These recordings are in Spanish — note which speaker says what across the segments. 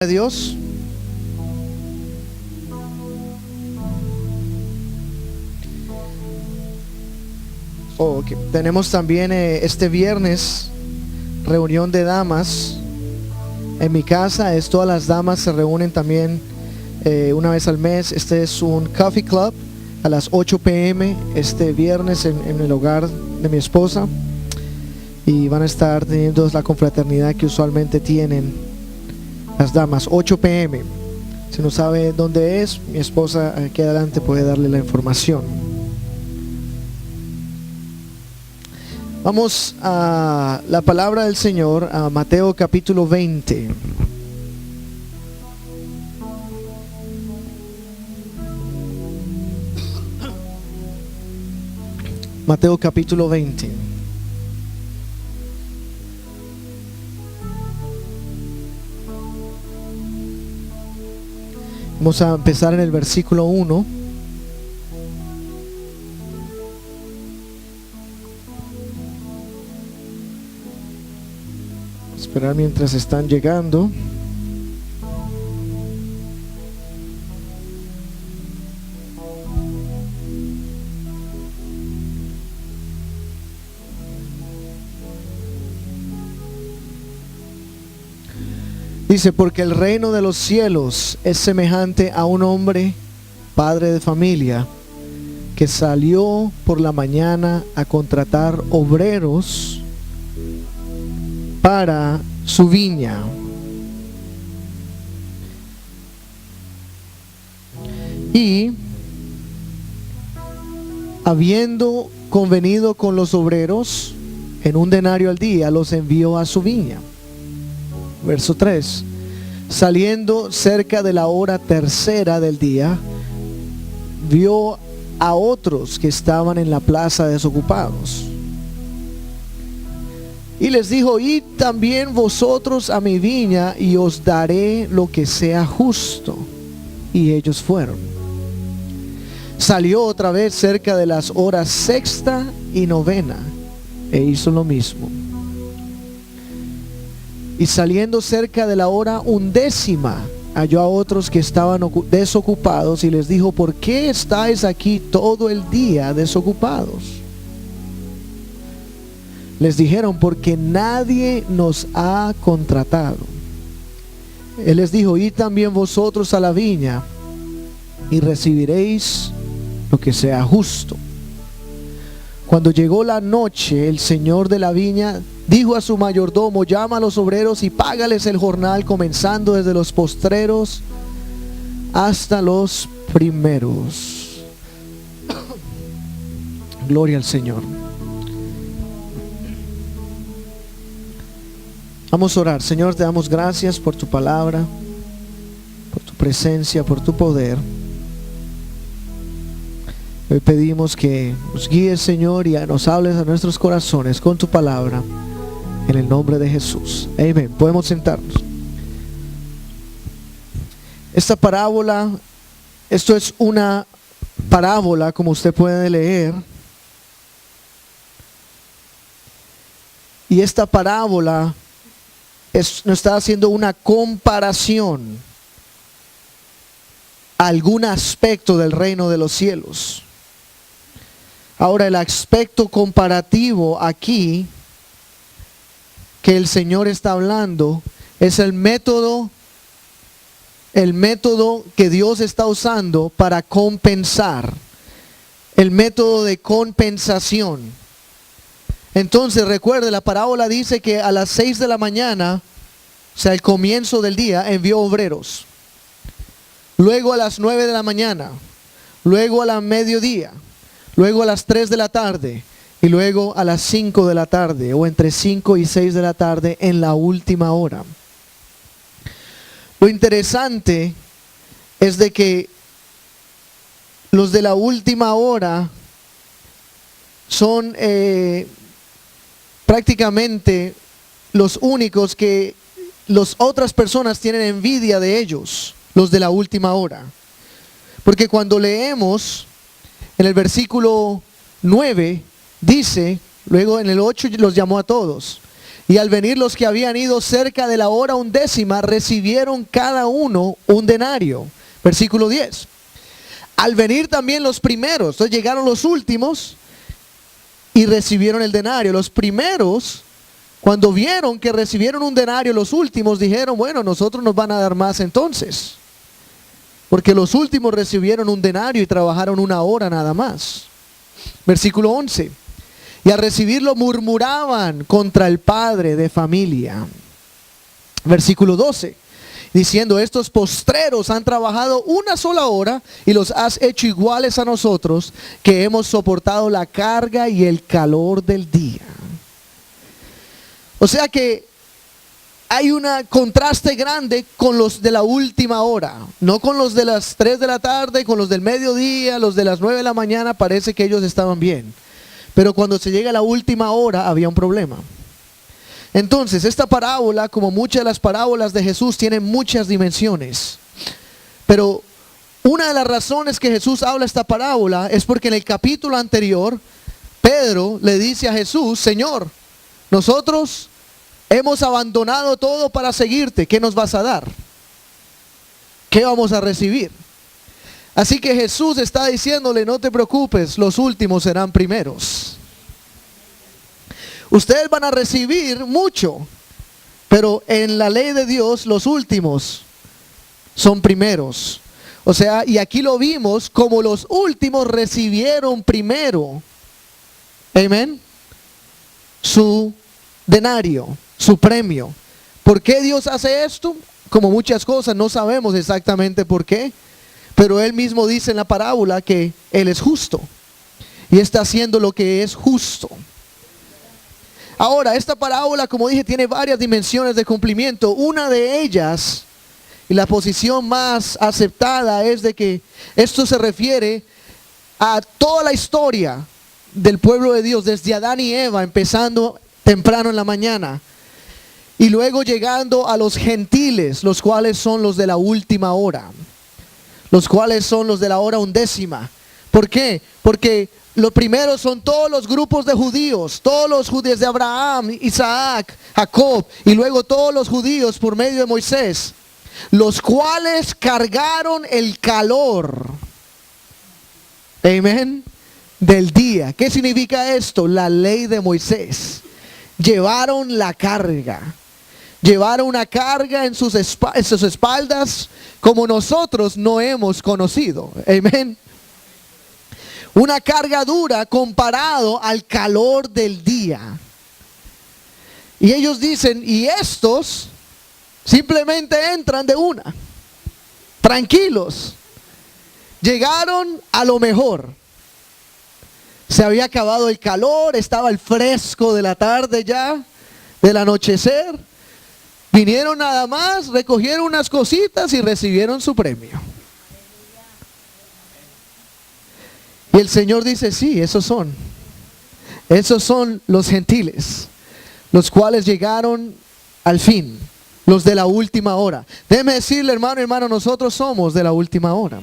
Speaker 1: Dios. Okay. Tenemos también este viernes reunión de damas en mi casa. Todas las damas se reúnen también una vez al mes. Este es un coffee club a las 8 p.m. este viernes en el hogar de mi esposa, y van a estar teniendo la confraternidad que usualmente tienen las damas. 8 p.m. Si no sabe dónde es, mi esposa aquí adelante puede darle la información. Vamos a la palabra del Señor, a Mateo capítulo 20. Mateo capítulo 20. Vamos a empezar en el versículo 1. Esperar mientras están llegando. Dice: porque el reino de los cielos es semejante a un hombre, padre de familia, que salió por la mañana a contratar obreros para su viña. Y habiendo convenido con los obreros en un denario al día, los envió a su viña. Verso 3. Saliendo cerca de la hora tercera del día, vio a otros que estaban en la plaza desocupados, y les dijo: id también vosotros a mi viña, y os daré lo que sea justo. Y ellos fueron. Salió otra vez cerca de las horas sexta y novena, e hizo lo mismo. Y saliendo cerca de la hora undécima, halló a otros que estaban desocupados, y les dijo: ¿por qué estáis aquí todo el día desocupados? Les dijeron: porque nadie nos ha contratado. Él les dijo: id también vosotros a la viña, y recibiréis lo que sea justo. Cuando llegó la noche, el señor de la viña dijo a su mayordomo: llama a los obreros y págales el jornal, comenzando desde los postreros hasta los primeros. Gloria al Señor. Vamos a orar. Señor, te damos gracias por tu palabra, por tu presencia, por tu poder. Hoy pedimos que nos guíes, Señor, y nos hables a nuestros corazones con tu palabra, en el nombre de Jesús. Amén. Podemos sentarnos. Esta parábola, esto es una parábola, como usted puede leer. Y esta parábola nos está haciendo una comparación a algún aspecto del reino de los cielos. Ahora, el aspecto comparativo aquí que el Señor está hablando es el método que Dios está usando para compensar, el método de compensación. Entonces, recuerde, la parábola dice que a las 6 de la mañana, o sea, el comienzo del día, envió obreros. Luego a las 9 de la mañana, luego a la mediodía, luego a las 3 de la tarde, y luego a las 5 de la tarde, o entre 5 y 6 de la tarde, en la última hora. Lo interesante es de que los de la última hora son prácticamente los únicos que las otras personas tienen envidia de ellos, los de la última hora. Porque cuando leemos en el versículo 9, dice, luego en el 8 los llamó a todos. Y al venir los que habían ido cerca de la hora 11, recibieron cada uno un denario. Versículo 10. Al venir también los primeros, entonces llegaron los últimos y recibieron el denario. Los primeros, cuando vieron que recibieron un denario, los últimos dijeron, bueno, nosotros nos van a dar más entonces. Porque los últimos recibieron un denario y trabajaron 1 hora nada más. Versículo 11. Y al recibirlo murmuraban contra el padre de familia. Versículo 12. Diciendo, estos postreros han trabajado 1 sola hora y los has hecho iguales a nosotros, que hemos soportado la carga y el calor del día. O sea que hay un contraste grande con los de la última hora. No con los de las 3 de la tarde, con los del mediodía, los de las 9 de la mañana, parece que ellos estaban bien. Pero cuando se llega a la última hora había un problema. Entonces, esta parábola, como muchas de las parábolas de Jesús, tiene muchas dimensiones. Pero una de las razones que Jesús habla esta parábola es porque en el capítulo anterior, Pedro le dice a Jesús, Señor, nosotros hemos abandonado todo para seguirte, ¿qué nos vas a dar? ¿Qué vamos a recibir? Así que Jesús está diciéndole, no te preocupes, los últimos serán primeros. Ustedes van a recibir mucho, pero en la ley de Dios los últimos son primeros. O sea, y aquí lo vimos como los últimos recibieron primero, amén, su denario, su premio. ¿Por qué Dios hace esto? Como muchas cosas, no sabemos exactamente por qué, pero Él mismo dice en la parábola que Él es justo y está haciendo lo que es justo. Ahora, esta parábola, como dije, tiene varias dimensiones de cumplimiento. Una de ellas, y la posición más aceptada, es de que esto se refiere a toda la historia del pueblo de Dios, desde Adán y Eva, empezando temprano en la mañana, y luego llegando a los gentiles, los cuales son los de la última hora, los cuales son los de la hora 11. ¿Por qué? Porque los primeros son todos los grupos de judíos, todos los judíos de Abraham, Isaac, Jacob, y luego todos los judíos por medio de Moisés, los cuales cargaron el calor, amén, del día. ¿Qué significa esto? La ley de Moisés. Llevaron la carga, llevaron una carga en sus espaldas como nosotros no hemos conocido, amén. Una carga dura comparado al calor del día. Y ellos dicen, y estos simplemente entran de una, tranquilos. Llegaron a lo mejor. Se había acabado el calor, estaba el fresco de la tarde ya, del anochecer. Vinieron nada más, recogieron unas cositas y recibieron su premio. Y el Señor dice, sí, esos son los gentiles, los cuales llegaron al fin, los de la última hora. Déjeme decirle, hermano, nosotros somos de la última hora.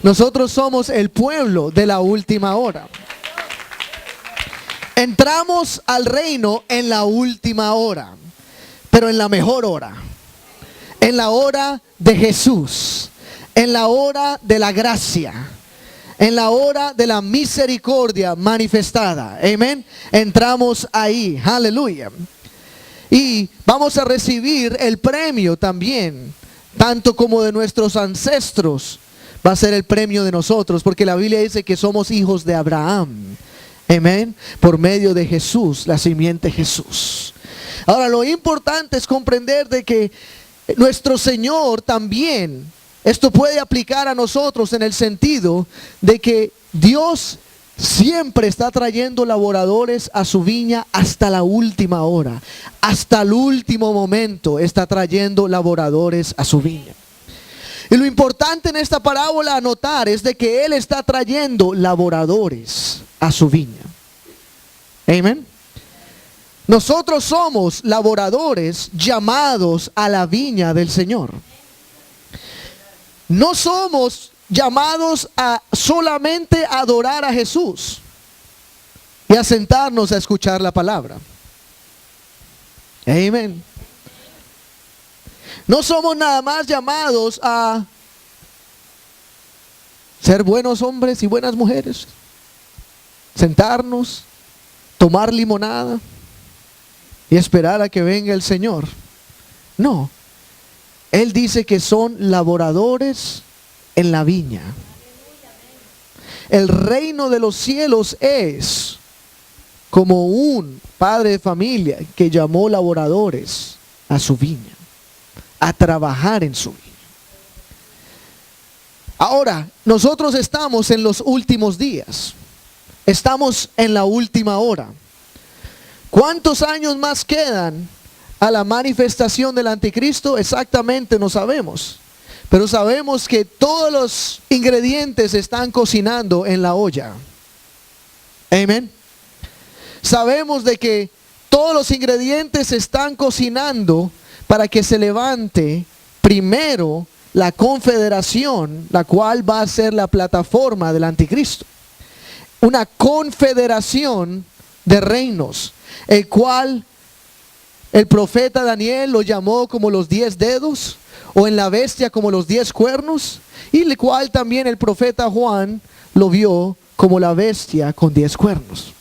Speaker 1: Nosotros somos el pueblo de la última hora. Entramos al reino en la última hora, pero en la mejor hora, en la hora de Jesús, en la hora de la gracia, en la hora de la misericordia manifestada, amén. Entramos ahí, aleluya. Y vamos a recibir el premio también, tanto como de nuestros ancestros, va a ser el premio de nosotros, porque la Biblia dice que somos hijos de Abraham, amén, por medio de Jesús, la simiente Jesús. Ahora, lo importante es comprender de que nuestro Señor también, esto puede aplicar a nosotros en el sentido de que Dios siempre está trayendo laboradores a su viña hasta la última hora. Hasta el último momento está trayendo laboradores a su viña. Y lo importante en esta parábola a notar es de que Él está trayendo laboradores a su viña. Amén. Nosotros somos laboradores llamados a la viña del Señor. No somos llamados a solamente adorar a Jesús y a sentarnos a escuchar la palabra. Amén. No somos nada más llamados a ser buenos hombres y buenas mujeres, sentarnos, tomar limonada y esperar a que venga el Señor. No, Él dice que son laboradores en la viña. El reino de los cielos es como un padre de familia que llamó laboradores a su viña, a trabajar en su viña. Ahora, nosotros estamos en los últimos días. Estamos en la última hora. ¿Cuántos años más quedan a la manifestación del anticristo? Exactamente no sabemos. Pero sabemos que todos los ingredientes están cocinando en la olla. Amén. Sabemos de que todos los ingredientes están cocinando para que se levante primero la confederación, la cual va a ser la plataforma del anticristo. Una confederación de reinos, el cual el profeta Daniel lo llamó como los 10 dedos, o en la bestia como los 10 cuernos, y el cual también el profeta Juan lo vio como la bestia con 10 cuernos.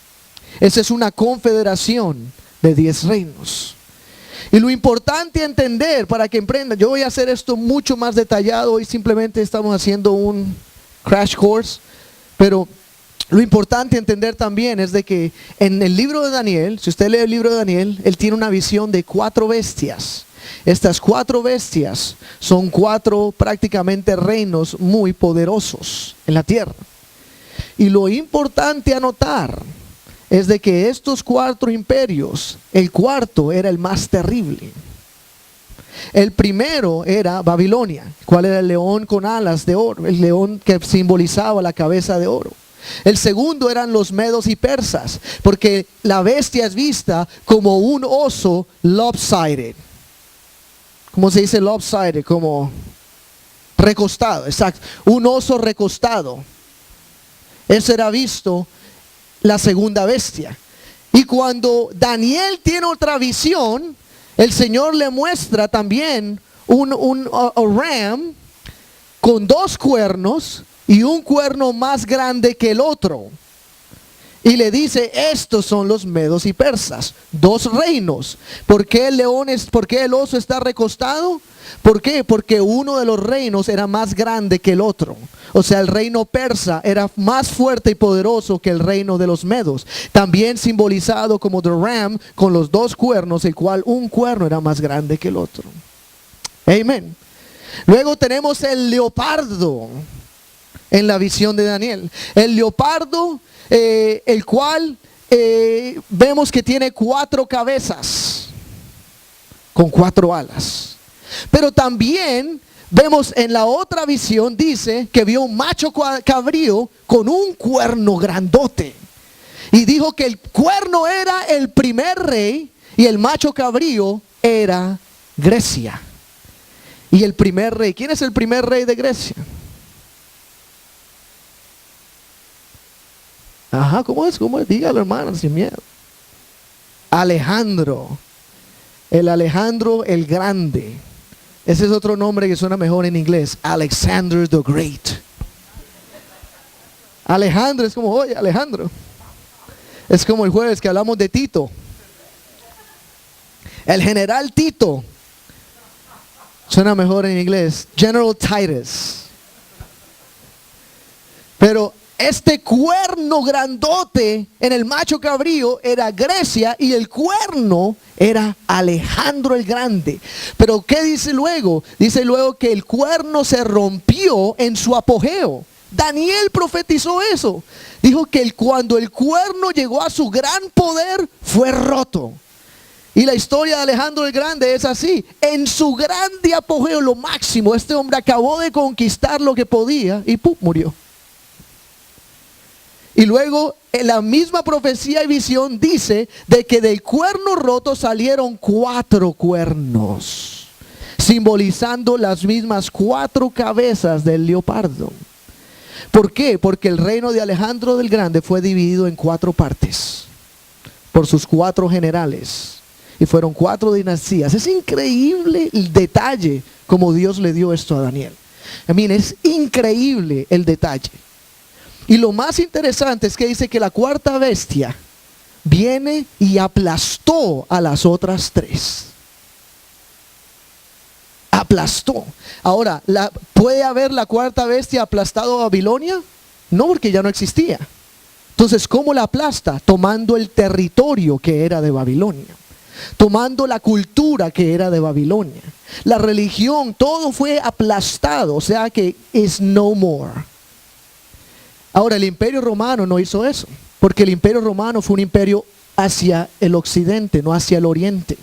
Speaker 1: Esa es una confederación de 10 reinos. Y lo importante entender para que emprendan, yo voy a hacer esto mucho más detallado, hoy simplemente estamos haciendo un crash course, pero lo importante entender también es de que en el libro de Daniel, si usted lee el libro de Daniel, él tiene una visión de 4 bestias. Estas 4 bestias son 4 prácticamente reinos muy poderosos en la tierra. Y lo importante a notar es de que estos 4 imperios, el cuarto era el más terrible. El primero era Babilonia, cual era el león con alas de oro, el león que simbolizaba la cabeza de oro. El segundo eran los medos y persas, porque la bestia es vista como un oso lopsided. ¿Cómo se dice lopsided? Como recostado, exacto. Un oso recostado. Eso era visto la segunda bestia. Y cuando Daniel tiene otra visión, el Señor le muestra también un ram con 2 cuernos y un cuerno más grande que el otro. Y le dice, estos son los medos y persas, 2 reinos. ¿Por qué el oso está recostado? ¿Por qué? Porque uno de los reinos era más grande que el otro. O sea, el reino persa era más fuerte y poderoso que el reino de los medos. También simbolizado como the ram con los 2 cuernos, el cual un cuerno era más grande que el otro. Amén. Luego tenemos el leopardo en la visión de Daniel. El leopardo, el cual vemos que tiene 4 cabezas con 4 alas. Pero también vemos en la otra visión, dice que vio un macho cabrío con un cuerno grandote. Y dijo que el cuerno era el primer rey y el macho cabrío era Grecia. Y el primer rey, ¿quién es el primer rey de Grecia? Ajá, ¿cómo es? ¿Cómo es? Dígalo, hermano, sin miedo. Alejandro. El Alejandro el Grande. Ese es otro nombre que suena mejor en inglés. Alexander the Great. Alejandro es como, oye, Alejandro. Es como el jueves que hablamos de Tito. El general Tito. Suena mejor en inglés. General Titus. Pero este cuerno grandote en el macho cabrío era Grecia y el cuerno era Alejandro el Grande. Pero ¿qué dice luego? Dice luego que el cuerno se rompió en su apogeo. Daniel profetizó eso. Dijo que cuando el cuerno llegó a su gran poder fue roto. Y la historia de Alejandro el Grande es así. En su grande apogeo, lo máximo, este hombre acabó de conquistar lo que podía y ¡pum! Murió. Y luego en la misma profecía y visión dice de que del cuerno roto salieron 4 cuernos, simbolizando las mismas 4 cabezas del leopardo. ¿Por qué? Porque el reino de Alejandro el Grande fue dividido en 4 partes por sus 4 generales. y fueron 4 dinastías. Es increíble el detalle como Dios le dio esto a Daniel. Es increíble el detalle. Y lo más interesante es que dice que la cuarta bestia viene y aplastó a las otras 3. Aplastó. Ahora, ¿puede haber la cuarta bestia aplastado a Babilonia? No, porque ya no existía. Entonces, ¿cómo la aplasta? Tomando el territorio que era de Babilonia, tomando la cultura que era de Babilonia, la religión, todo fue aplastado, o sea que is no more. Ahora, el Imperio Romano no hizo eso, porque el Imperio Romano fue un imperio hacia el occidente, no hacia el oriente.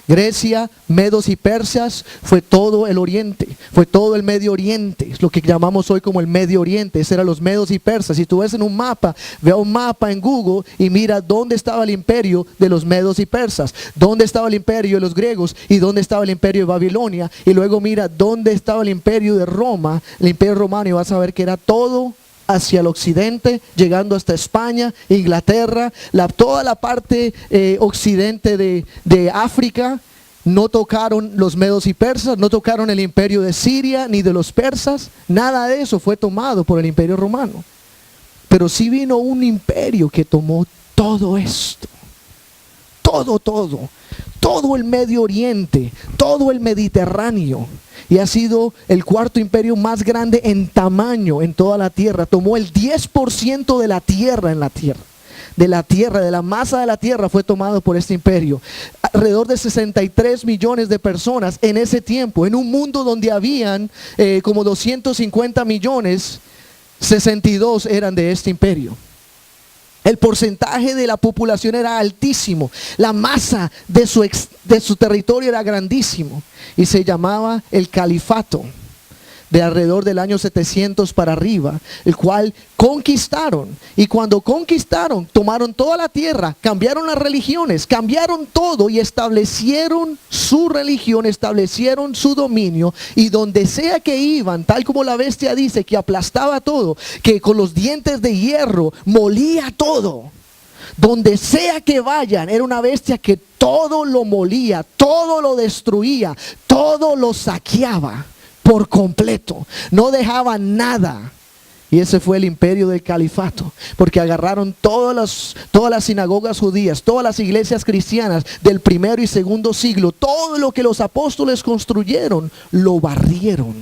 Speaker 1: Grecia, medos y persas fue todo el oriente, fue todo el Medio Oriente, es lo que llamamos hoy como el Medio Oriente. Esos eran los medos y persas. Si tú ves en un mapa, ve un mapa en Google y mira dónde estaba el imperio de los medos y persas, dónde estaba el imperio de los griegos y dónde estaba el imperio de Babilonia, y luego mira dónde estaba el imperio de Roma, el imperio romano, y vas a ver que era todo hacia el occidente, llegando hasta España, Inglaterra, toda la parte occidente de África. No tocaron los medos y persas, no tocaron el imperio de Siria ni de los persas, nada de eso fue tomado por el imperio romano. Pero sí vino un imperio que tomó todo esto, todo el Medio Oriente, todo el Mediterráneo, y ha sido el cuarto imperio más grande en tamaño en toda la tierra. Tomó el 10% de la tierra de la masa de la tierra fue tomado por este imperio. Alrededor de 63 millones de personas en ese tiempo, en un mundo donde habían como 250 millones, 62 eran de este imperio. El porcentaje de la población era altísimo, la masa de su territorio era grandísimo, y se llamaba el califato, de alrededor del año 700 para arriba, el cual conquistaron. Y cuando conquistaron, tomaron toda la tierra, cambiaron las religiones, cambiaron todo y establecieron su religión, establecieron su dominio. Y donde sea que iban, tal como la bestia dice, que aplastaba todo, que con los dientes de hierro molía todo. Donde sea que vayan, era una bestia que todo lo molía, todo lo destruía, todo lo saqueaba por completo, no dejaba nada. Y ese fue el imperio del califato, porque agarraron todas las sinagogas judías, todas las iglesias cristianas del primero y segundo siglo, todo lo que los apóstoles construyeron, lo barrieron,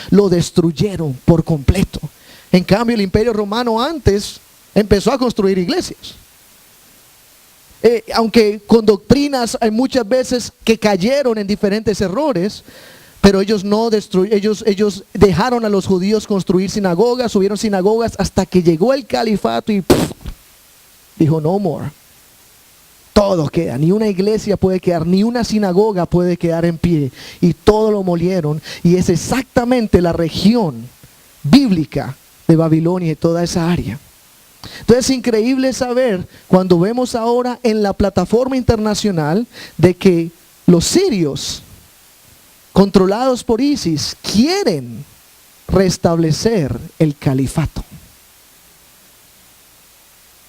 Speaker 1: lo destruyeron por completo. En cambio, el imperio romano antes empezó a construir iglesias. Aunque con doctrinas hay muchas veces que cayeron en diferentes errores, pero ellos no ellos dejaron a los judíos construir sinagogas, subieron sinagogas hasta que llegó el califato y dijo no more. Todo queda, ni una iglesia puede quedar, ni una sinagoga puede quedar en pie, y todo lo molieron. Y es exactamente la región bíblica de Babilonia y toda esa área. Entonces es increíble saber cuando vemos ahora en la plataforma internacional de que los sirios, controlados por ISIS, quieren restablecer el califato.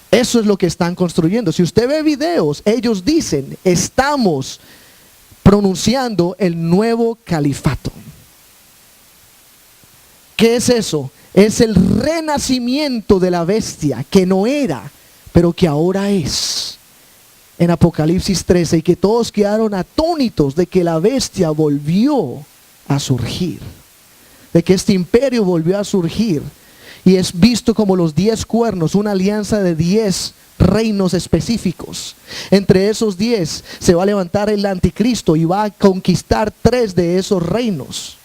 Speaker 1: Eso es lo que están construyendo. Si usted ve videos, ellos dicen, estamos pronunciando el nuevo califato. ¿Qué es eso? Es el renacimiento de la bestia, que no era, pero que ahora es. En Apocalipsis 13, y que todos quedaron atónitos de que la bestia volvió a surgir, de que este imperio volvió a surgir, y es visto como los 10 cuernos, una alianza de 10 reinos específicos. Entre esos 10 se va a levantar el anticristo y va a conquistar 3 de esos reinos.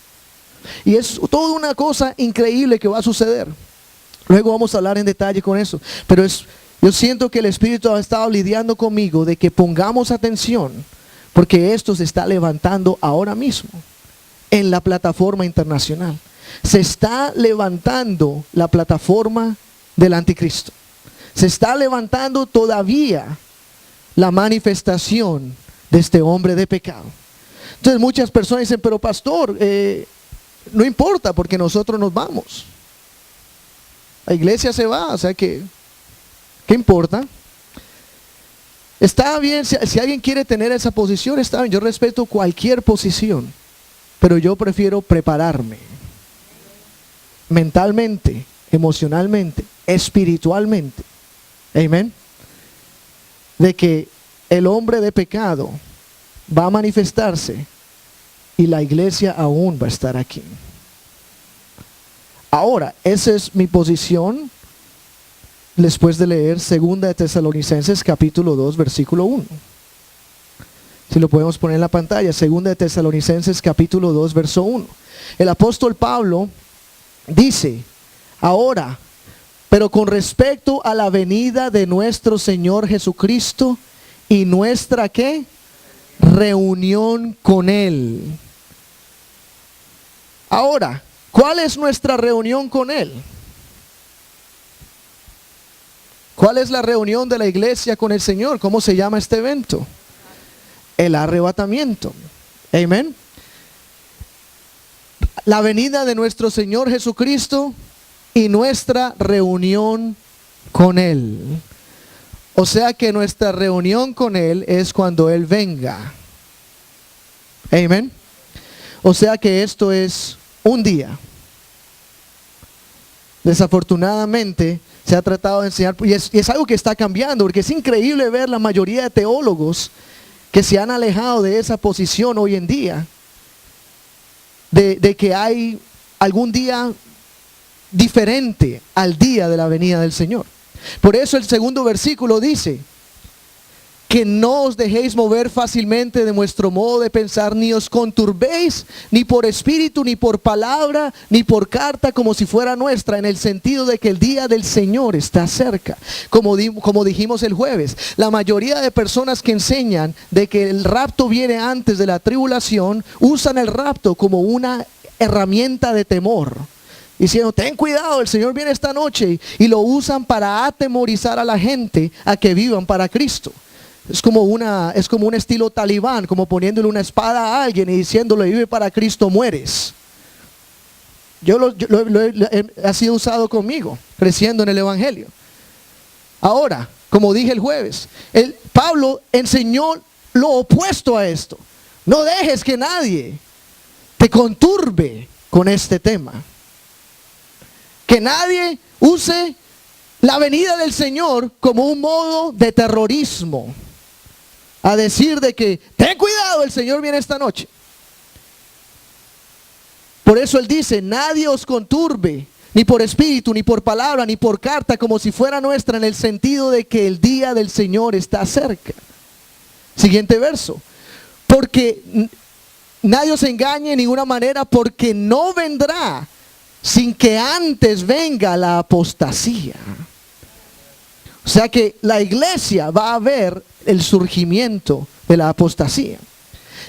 Speaker 1: Y es toda una cosa increíble que va a suceder. Luego vamos a hablar en detalle con eso, pero yo siento que el Espíritu ha estado lidiando conmigo de que pongamos atención, porque esto se está levantando ahora mismo en la plataforma internacional. Se está levantando la plataforma del anticristo. Se está levantando todavía la manifestación de este hombre de pecado. Entonces muchas personas dicen, pero pastor, no importa porque nosotros nos vamos. La iglesia se va, o sea que ¿qué importa? Está bien, si alguien quiere tener esa posición, está bien, yo respeto cualquier posición, pero yo prefiero prepararme mentalmente, emocionalmente, espiritualmente, amén, de que el hombre de pecado va a manifestarse y la iglesia aún va a estar aquí. Ahora, esa es mi posición después de leer 2 de Tesalonicenses capítulo 2 versículo 1. Si lo podemos poner en la pantalla, 2 de Tesalonicenses capítulo 2 verso 1. El apóstol Pablo dice, ahora, pero con respecto a la venida de nuestro Señor Jesucristo y nuestra ¿qué? Reunión con Él. Ahora, ¿cuál es nuestra reunión con Él? ¿Cuál es la reunión de la iglesia con el Señor? ¿Cómo se llama este evento? El arrebatamiento. Amén. La venida de nuestro Señor Jesucristo y nuestra reunión con Él. O sea que nuestra reunión con Él es cuando Él venga. Amén. O sea que esto es un día. Desafortunadamente se ha tratado de enseñar, y es algo que está cambiando, porque es increíble ver la mayoría de teólogos que se han alejado de esa posición hoy en día, de que hay algún día diferente al día de la venida del Señor. Por eso el segundo versículo dice, que no os dejéis mover fácilmente de vuestro modo de pensar, ni os conturbéis, ni por espíritu, ni por palabra, ni por carta, como si fuera nuestra, en el sentido de que el día del Señor está cerca. Como dijimos el jueves, la mayoría de personas que enseñan de que el rapto viene antes de la tribulación, usan el rapto como una herramienta de temor, diciendo, ten cuidado, el Señor viene esta noche, y lo usan para atemorizar a la gente a que vivan para Cristo. Es como un estilo talibán, como poniéndole una espada a alguien y diciéndole, vive para Cristo, mueres. Ha sido usado conmigo, creciendo en el Evangelio. Ahora, como dije el jueves, Pablo enseñó lo opuesto a esto. No dejes que nadie te conturbe con este tema. Que nadie use la venida del Señor como un modo de terrorismo. A decir de que, ten cuidado, el Señor viene esta noche. Por eso Él dice, nadie os conturbe, ni por espíritu, ni por palabra, ni por carta, como si fuera nuestra, en el sentido de que el día del Señor está cerca. Siguiente verso. Porque nadie os engañe en ninguna manera, porque no vendrá sin que antes venga la apostasía. O sea que la iglesia va a ver el surgimiento de la apostasía.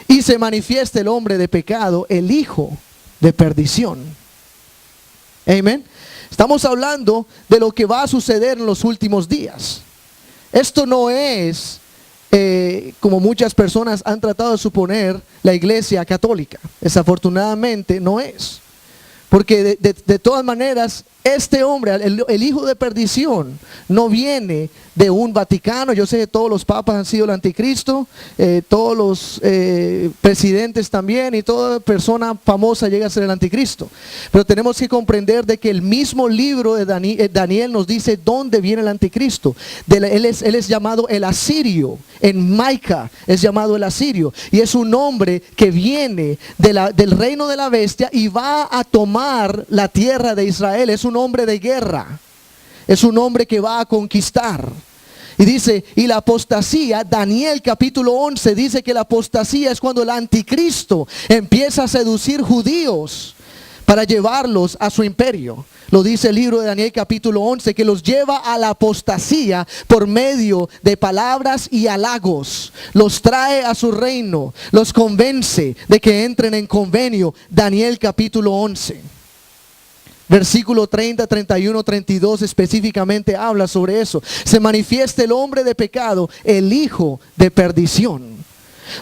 Speaker 1: Y se manifiesta el hombre de pecado, el hijo de perdición. Amén. Estamos hablando de lo que va a suceder en los últimos días. Esto no es, como muchas personas han tratado de suponer, la iglesia católica. Desafortunadamente no es. Porque de todas maneras, este hombre, el hijo de perdición, no viene de un Vaticano. Yo sé que todos los papas han sido el anticristo, todos los presidentes también, y toda persona famosa llega a ser el anticristo. Pero tenemos que comprender de que el mismo libro de Daniel nos dice dónde viene el anticristo. Él es llamado el asirio. En Maica es llamado el asirio. Y es un hombre que viene del reino de la bestia y va a tomar la tierra de Israel. Es un hombre de guerra. Es un hombre que va a conquistar. Y dice, y la apostasía, Daniel capítulo 11 dice que la apostasía es cuando el anticristo empieza a seducir judíos para llevarlos a su imperio. Lo dice el libro de Daniel capítulo 11, que los lleva a la apostasía por medio de palabras y halagos. Los trae a su reino, los convence de que entren en convenio. Daniel capítulo 11. Versículo 30, 31, 32 específicamente habla sobre eso. Se manifiesta el hombre de pecado, el hijo de perdición.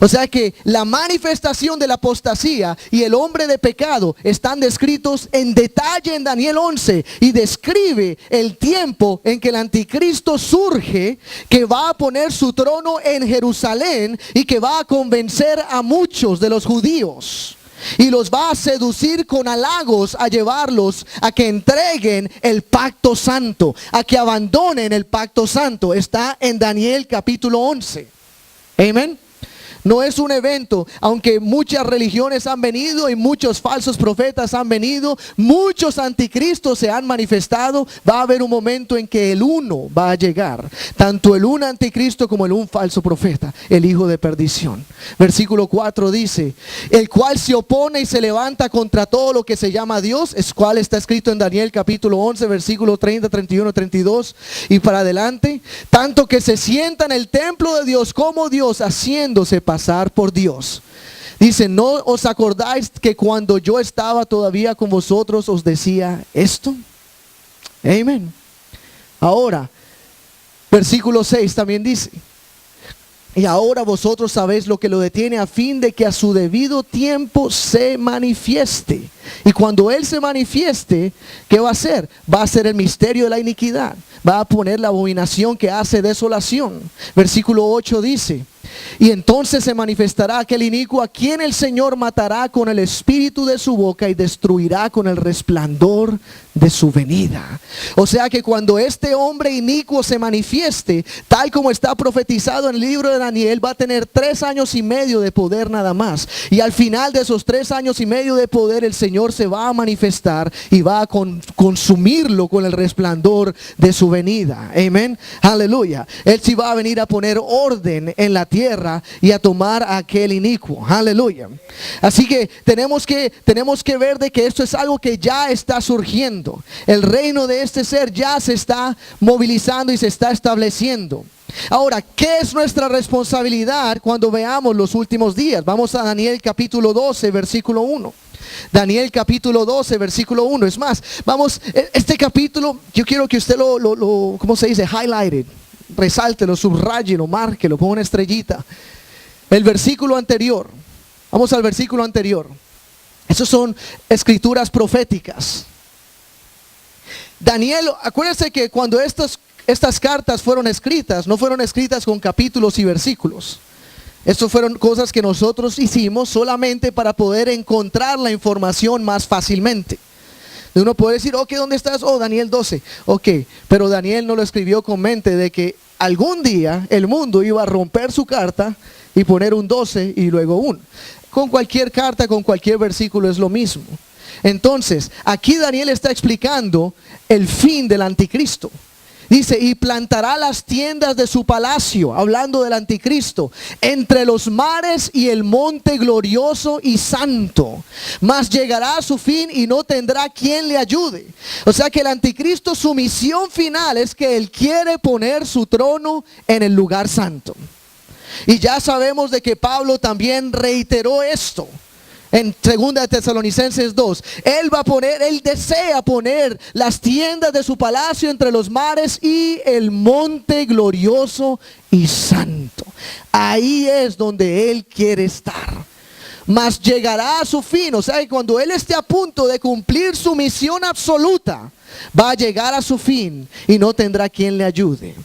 Speaker 1: O sea que la manifestación de la apostasía y el hombre de pecado están descritos en detalle en Daniel 11 y describe el tiempo en que el anticristo surge, que va a poner su trono en Jerusalén y que va a convencer a muchos de los judíos y los va a seducir con halagos a llevarlos a que entreguen el pacto santo, a que abandonen el pacto santo. Está en Daniel capítulo 11. Amén. No es un evento, aunque muchas religiones han venido y muchos falsos profetas han venido, muchos anticristos se han manifestado, va a haber un momento en que el uno va a llegar, tanto el un anticristo como el un falso profeta, el hijo de perdición. Versículo 4 dice, el cual se opone y se levanta contra todo lo que se llama Dios, es cual está escrito en Daniel capítulo 11, versículo 30, 31, 32 y para adelante, tanto que se sienta en el templo de Dios como Dios, haciéndose pasar por Dios. Dice, ¿no os acordáis que cuando yo estaba todavía con vosotros os decía esto? Amén. Ahora, versículo 6 también dice, y ahora vosotros sabéis lo que lo detiene, a fin de que a su debido tiempo se manifieste. Y cuando Él se manifieste, ¿qué va a hacer? Va a hacer el misterio de la iniquidad. Va a poner la abominación que hace desolación. Versículo 8 dice, y entonces se manifestará aquel inicuo a quien el Señor matará con el espíritu de su boca y destruirá con el resplandor de su venida. O sea que cuando este hombre inicuo se manifieste, tal como está profetizado en el libro de Daniel, va a tener 3 años y medio de poder nada más. Y al final de esos 3 años y medio de poder, el Señor se va a manifestar y va a consumirlo con el resplandor de su venida. Amén. Aleluya. Él sí va a venir a poner orden en la tierra y a tomar a aquel inicuo. Aleluya. Así que tenemos que ver de que esto es algo que ya está surgiendo. El reino de este ser ya se está movilizando y se está estableciendo. Ahora, ¿qué es nuestra responsabilidad cuando veamos los últimos días? Vamos a Daniel capítulo 12, versículo 1. Daniel capítulo 12, versículo 1. Es más, vamos, este capítulo, yo quiero que usted ¿cómo se dice? Highlighted. Resáltelo, subrayelo, márquelo, ponga una estrellita. El versículo anterior. Vamos al versículo anterior. Esas son escrituras proféticas. Daniel, acuérdense que cuando estas cartas fueron escritas, no fueron escritas con capítulos y versículos. Estas fueron cosas que nosotros hicimos solamente para poder encontrar la información más fácilmente. Uno puede decir, ok, ¿dónde estás? Oh, Daniel 12. Ok, pero Daniel no lo escribió con mente de que algún día el mundo iba a romper su carta y poner un 12 y luego un. Con cualquier carta, con cualquier versículo es lo mismo. Entonces, aquí Daniel está explicando el fin del anticristo. Dice, y plantará las tiendas de su palacio, hablando del anticristo, entre los mares y el monte glorioso y santo. Mas llegará a su fin y no tendrá quien le ayude. O sea que el anticristo, su misión final es que él quiere poner su trono en el lugar santo. Y ya sabemos de que Pablo también reiteró esto. En 2 Tesalonicenses 2, él desea poner las tiendas de su palacio entre los mares y el monte glorioso y santo. Ahí es donde él quiere estar. Mas llegará a su fin, o sea que cuando él esté a punto de cumplir su misión absoluta, va a llegar a su fin y no tendrá quien le ayude.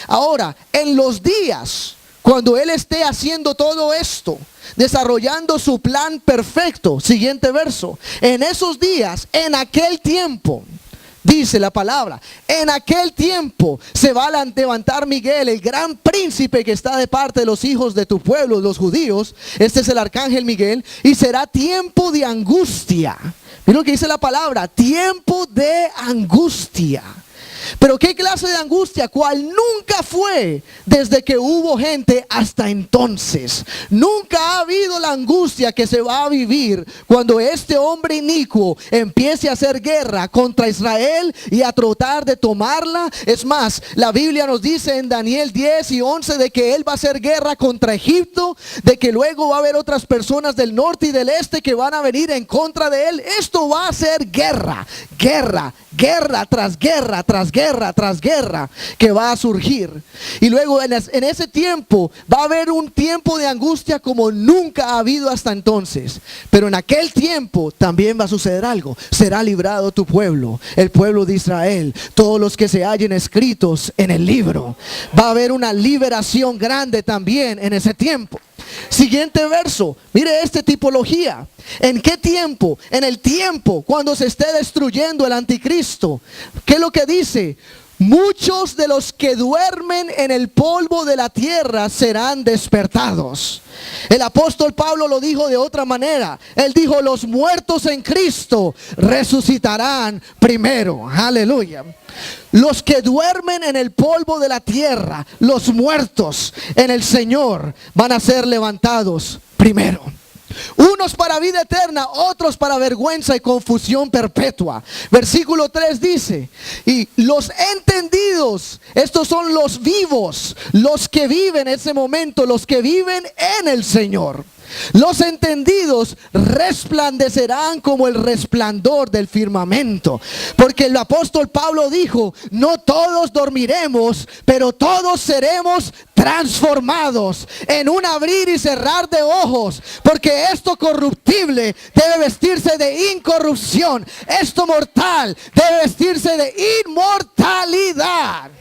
Speaker 1: Ahora, en los días cuando él esté haciendo todo esto, desarrollando su plan perfecto, siguiente verso, en esos días, en aquel tiempo, dice la palabra, en aquel tiempo se va a levantar Miguel, el gran príncipe que está de parte de los hijos de tu pueblo, los judíos. Este es el arcángel Miguel, y será tiempo de angustia. Mira lo que dice la palabra, tiempo de angustia. Pero ¿qué clase de angustia? ¿Cuál nunca fue desde que hubo gente hasta entonces? Nunca ha habido la angustia que se va a vivir cuando este hombre inicuo empiece a hacer guerra contra Israel y a tratar de tomarla. Es más, la Biblia nos dice en Daniel 10 y 11 de que él va a hacer guerra contra Egipto, de que luego va a haber otras personas del norte y del este que van a venir en contra de él. Esto va a ser guerra, guerra, guerra tras guerra, tras guerra, tras guerra que va a surgir. Y luego en ese tiempo va a haber un tiempo de angustia como nunca ha habido hasta entonces. Pero en aquel tiempo también va a suceder algo. Será librado tu pueblo, el pueblo de Israel, todos los que se hallen escritos en el libro. Va a haber una liberación grande también en ese tiempo. Siguiente verso, mire esta tipología. ¿En qué tiempo? En el tiempo cuando se esté destruyendo el anticristo. ¿Qué es lo que dice? Muchos de los que duermen en el polvo de la tierra serán despertados. El apóstol Pablo lo dijo de otra manera. Él dijo: los muertos en Cristo resucitarán primero. Aleluya. Los que duermen en el polvo de la tierra, los muertos en el Señor, van a ser levantados primero. Unos para vida eterna, otros para vergüenza y confusión perpetua. Versículo 3 dice: y los entendidos, estos son los vivos, los que viven en ese momento, los que viven en el Señor. Los entendidos resplandecerán como el resplandor del firmamento. Porque el apóstol Pablo dijo: no todos dormiremos, pero todos seremos transformados en un abrir y cerrar de ojos. Porque esto corruptible debe vestirse de incorrupción, esto mortal debe vestirse de inmortalidad.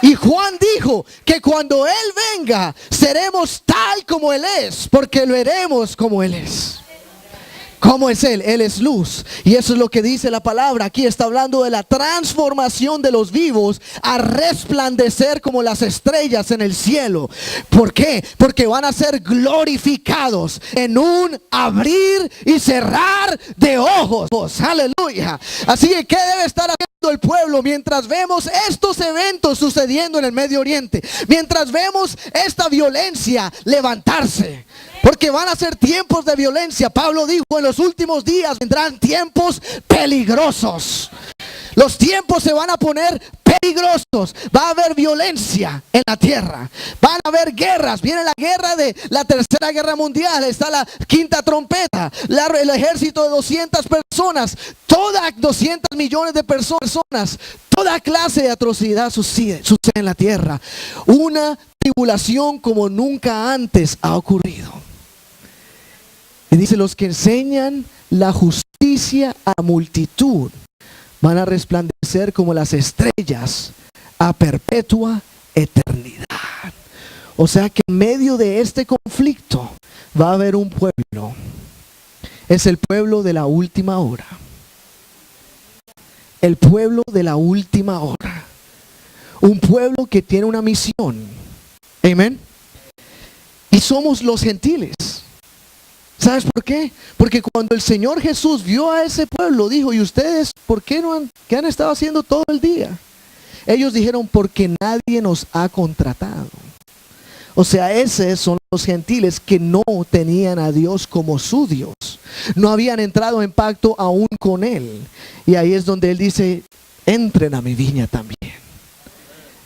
Speaker 1: Y Juan dijo que cuando Él venga, seremos tal como Él es, porque lo veremos como Él es. ¿Cómo es Él? Él es luz. Y eso es lo que dice la palabra. Aquí está hablando de la transformación de los vivos a resplandecer como las estrellas en el cielo. ¿Por qué? Porque van a ser glorificados en un abrir y cerrar de ojos. Aleluya. Así que ¿qué debe estar haciendo el pueblo mientras vemos estos eventos sucediendo en el Medio Oriente? Mientras vemos esta violencia levantarse. Porque van a ser tiempos de violencia. Pablo dijo: en los últimos días vendrán tiempos peligrosos. Los tiempos se van a poner peligrosos. Va a haber violencia en la tierra. Van a haber guerras. Viene la guerra de la tercera guerra mundial. Está la quinta trompeta. El ejército de 200 personas. 200 millones de personas. Toda clase de atrocidad sucede en la tierra. Una tribulación como nunca antes ha ocurrido. Y dice: los que enseñan la justicia a multitud van a resplandecer como las estrellas a perpetua eternidad. O sea que en medio de este conflicto va a haber un pueblo. Es el pueblo de la última hora. El pueblo de la última hora. Un pueblo que tiene una misión. Amén. Y somos los gentiles. ¿Sabes por qué? Porque cuando el Señor Jesús vio a ese pueblo, dijo: ¿y ustedes por qué qué han estado haciendo todo el día? Ellos dijeron: porque nadie nos ha contratado. O sea, esos son los gentiles que no tenían a Dios como su Dios. No habían entrado en pacto aún con Él. Y ahí es donde Él dice: entren a mi viña también.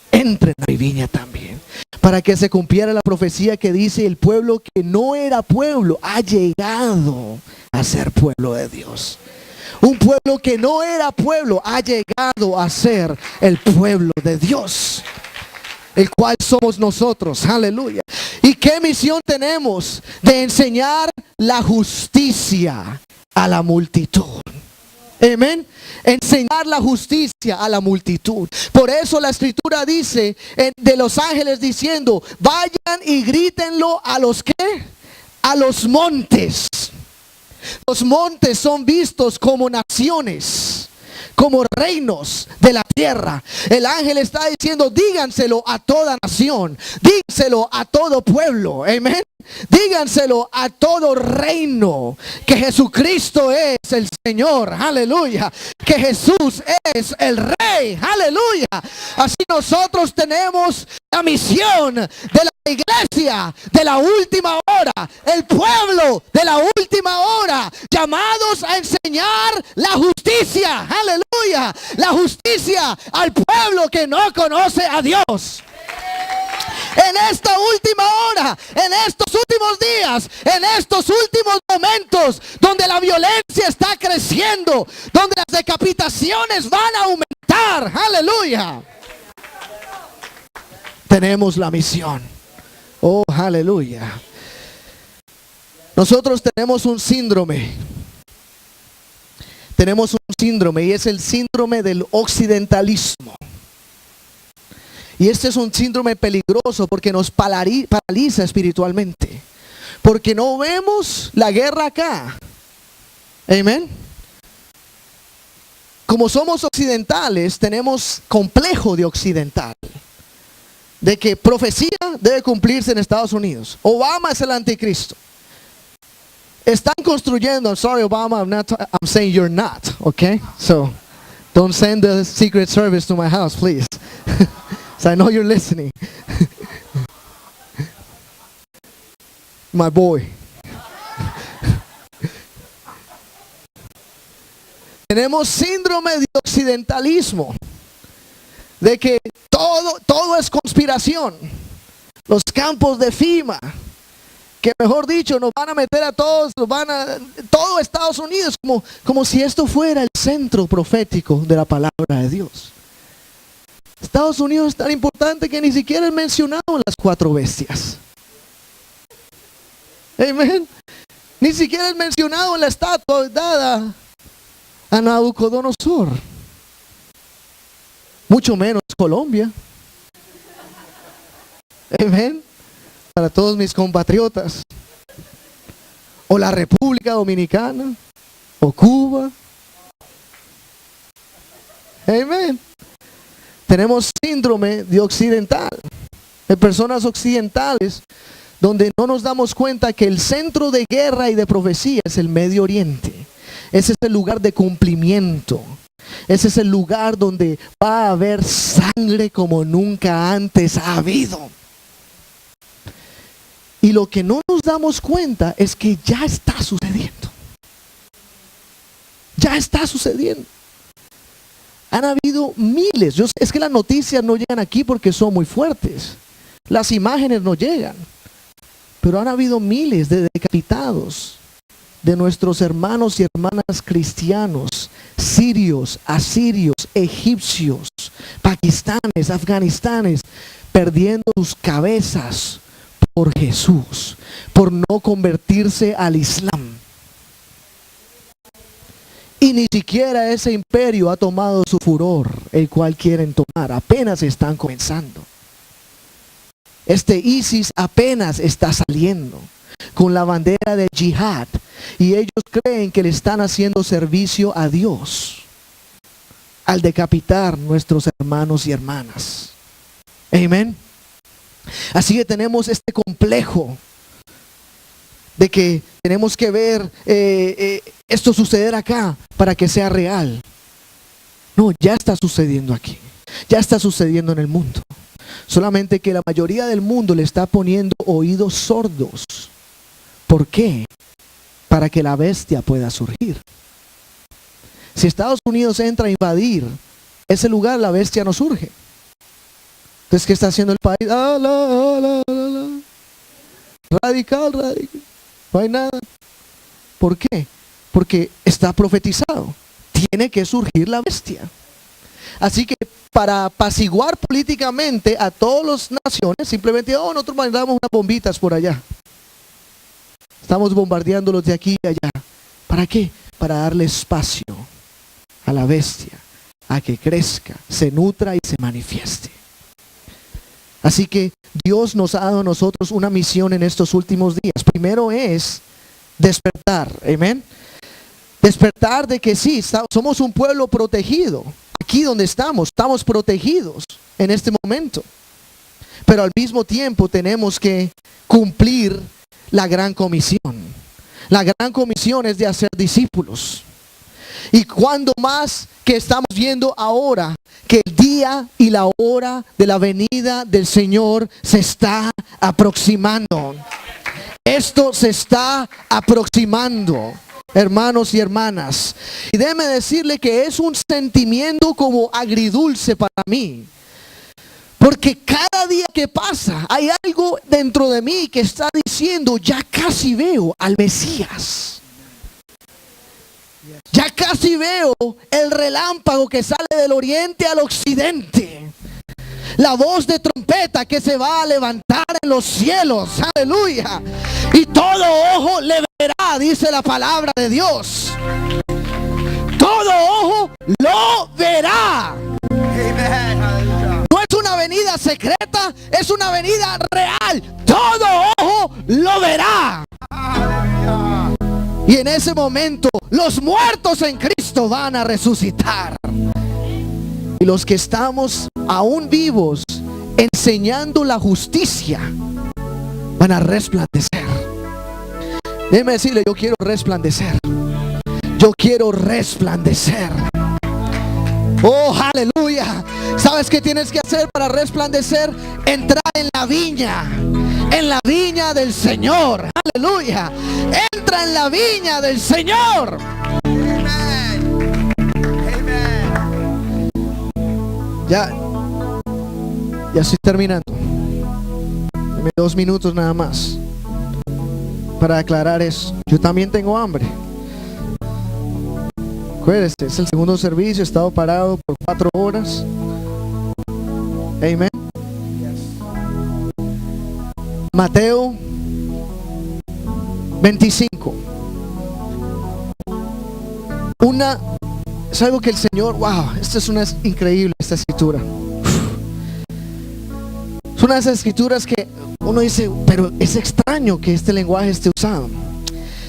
Speaker 1: Entren a mi viña también. Para que se cumpliera la profecía que dice: el pueblo que no era pueblo ha llegado a ser pueblo de Dios. Un pueblo que no era pueblo ha llegado a ser el pueblo de Dios, el cual somos nosotros. Aleluya. ¿Y qué misión tenemos? De enseñar la justicia a la multitud. Amén. Enseñar la justicia a la multitud. Por eso la escritura dice de los ángeles diciendo: vayan y grítenlo a los ¿qué? A los montes. Los montes son vistos como naciones, como reinos de la tierra. El ángel está diciendo: díganselo a toda nación, díganselo a todo pueblo. Amén. Díganselo a todo reino, que Jesucristo es el Señor. Aleluya. Que Jesús es el Rey. Aleluya. Así nosotros tenemos la misión de la iglesia de la última hora, el pueblo de la última hora, llamados a enseñar la justicia. Aleluya. La justicia al pueblo que no conoce a Dios. en esta última hora, en estos últimos días, en estos últimos momentos donde la violencia está creciendo, donde las decapitaciones van a aumentar. Aleluya. Tenemos la misión. Oh, aleluya. Nosotros tenemos un síndrome. Tenemos un síndrome y es el síndrome del occidentalismo. Y este es un síndrome peligroso porque nos paraliza espiritualmente. Porque no vemos la guerra acá. Amén. Como somos occidentales, tenemos complejo de occidental. De que profecía debe cumplirse en Estados Unidos. Obama es el anticristo. Están construyendo, I'm sorry Obama, I'm saying you're not, okay? So, don't send the Secret Service to my house, please. So I know you're listening. My boy. Tenemos síndrome de occidentalismo. De que todo es conspiración. Los campos de FEMA. Que mejor dicho, nos van a meter a todos, todo Estados Unidos, como si esto fuera el centro profético de la palabra de Dios. Estados Unidos es tan importante que ni siquiera es mencionado en las 4 bestias. Amén. Ni siquiera es mencionado en la estatua dada a Nabucodonosor. Mucho menos Colombia. Amén. Para todos mis compatriotas. O la República Dominicana. O Cuba. Amén. Tenemos síndrome de occidental. De personas occidentales. Donde no nos damos cuenta que el centro de guerra y de profecía es el Medio Oriente. Ese es el lugar de cumplimiento. Ese es el lugar donde va a haber sangre como nunca antes ha habido. Y lo que no nos damos cuenta es que ya está sucediendo. Ya está sucediendo. Han habido miles. Es que las noticias no llegan aquí porque son muy fuertes. Las imágenes no llegan. Pero han habido miles de decapitados de nuestros hermanos y hermanas cristianos, sirios, asirios, egipcios, pakistanes, afganistanes, perdiendo sus cabezas por Jesús, por no convertirse al Islam. Y ni siquiera ese imperio ha tomado su furor, el cual quieren tomar. Apenas están comenzando. Este ISIS apenas está saliendo con la bandera de Jihad. Y ellos creen que le están haciendo servicio a Dios al decapitar nuestros hermanos y hermanas. Amén. Así que tenemos este complejo de que tenemos que ver esto suceder acá para que sea real. No, ya está sucediendo aquí. Ya está sucediendo en el mundo. Solamente que la mayoría del mundo le está poniendo oídos sordos. ¿Por qué? Para que la bestia pueda surgir. Si Estados Unidos entra a invadir ese lugar, la bestia no surge. Entonces, ¿qué está haciendo el país? Radical. No hay nada. ¿Por qué? Porque está profetizado. Tiene que surgir la bestia. Así que para apaciguar políticamente a todas las naciones, simplemente, nosotros mandamos unas bombitas por allá. Estamos bombardeándolos de aquí y allá. ¿Para qué? Para darle espacio a la bestia, a que crezca, se nutra y se manifieste. Así que Dios nos ha dado a nosotros una misión en estos últimos días. Primero es despertar, amén. Despertar de que sí, somos un pueblo protegido. Aquí donde estamos protegidos en este momento. Pero al mismo tiempo tenemos que cumplir la gran comisión. La gran comisión es de hacer discípulos. Y cuando más que estamos viendo ahora que el día y la hora de la venida del Señor se está aproximando. Esto se está aproximando, hermanos y hermanas. Y déjeme decirle que es un sentimiento como agridulce para mí. Porque cada día que pasa hay algo dentro de mí que está diciendo, ya casi veo al Mesías. Ya casi veo el relámpago que sale del oriente al occidente. La voz de trompeta que se va a levantar en los cielos. Aleluya. Y todo ojo le verá, dice la palabra de Dios. Todo ojo lo verá. No es una venida secreta, es una venida real. Todo ojo lo verá. Y en ese momento los muertos en Cristo van a resucitar. Y los que estamos aún vivos enseñando la justicia van a resplandecer. Déjeme decirle, yo quiero resplandecer. Yo quiero resplandecer. Oh, aleluya. ¿Sabes qué tienes que hacer para resplandecer? Entrar en la viña del Señor. Aleluya. Entra en la viña del Señor. Ya estoy terminando. Dame 2 minutos nada más para aclarar eso. Yo también tengo hambre. Acuérdese, es el segundo servicio, he estado parado por 4 horas. Amén. Mateo 25. Es algo que el Señor, wow, esta es increíble esta escritura. Es una de esas escrituras que uno dice, pero es extraño que este lenguaje esté usado.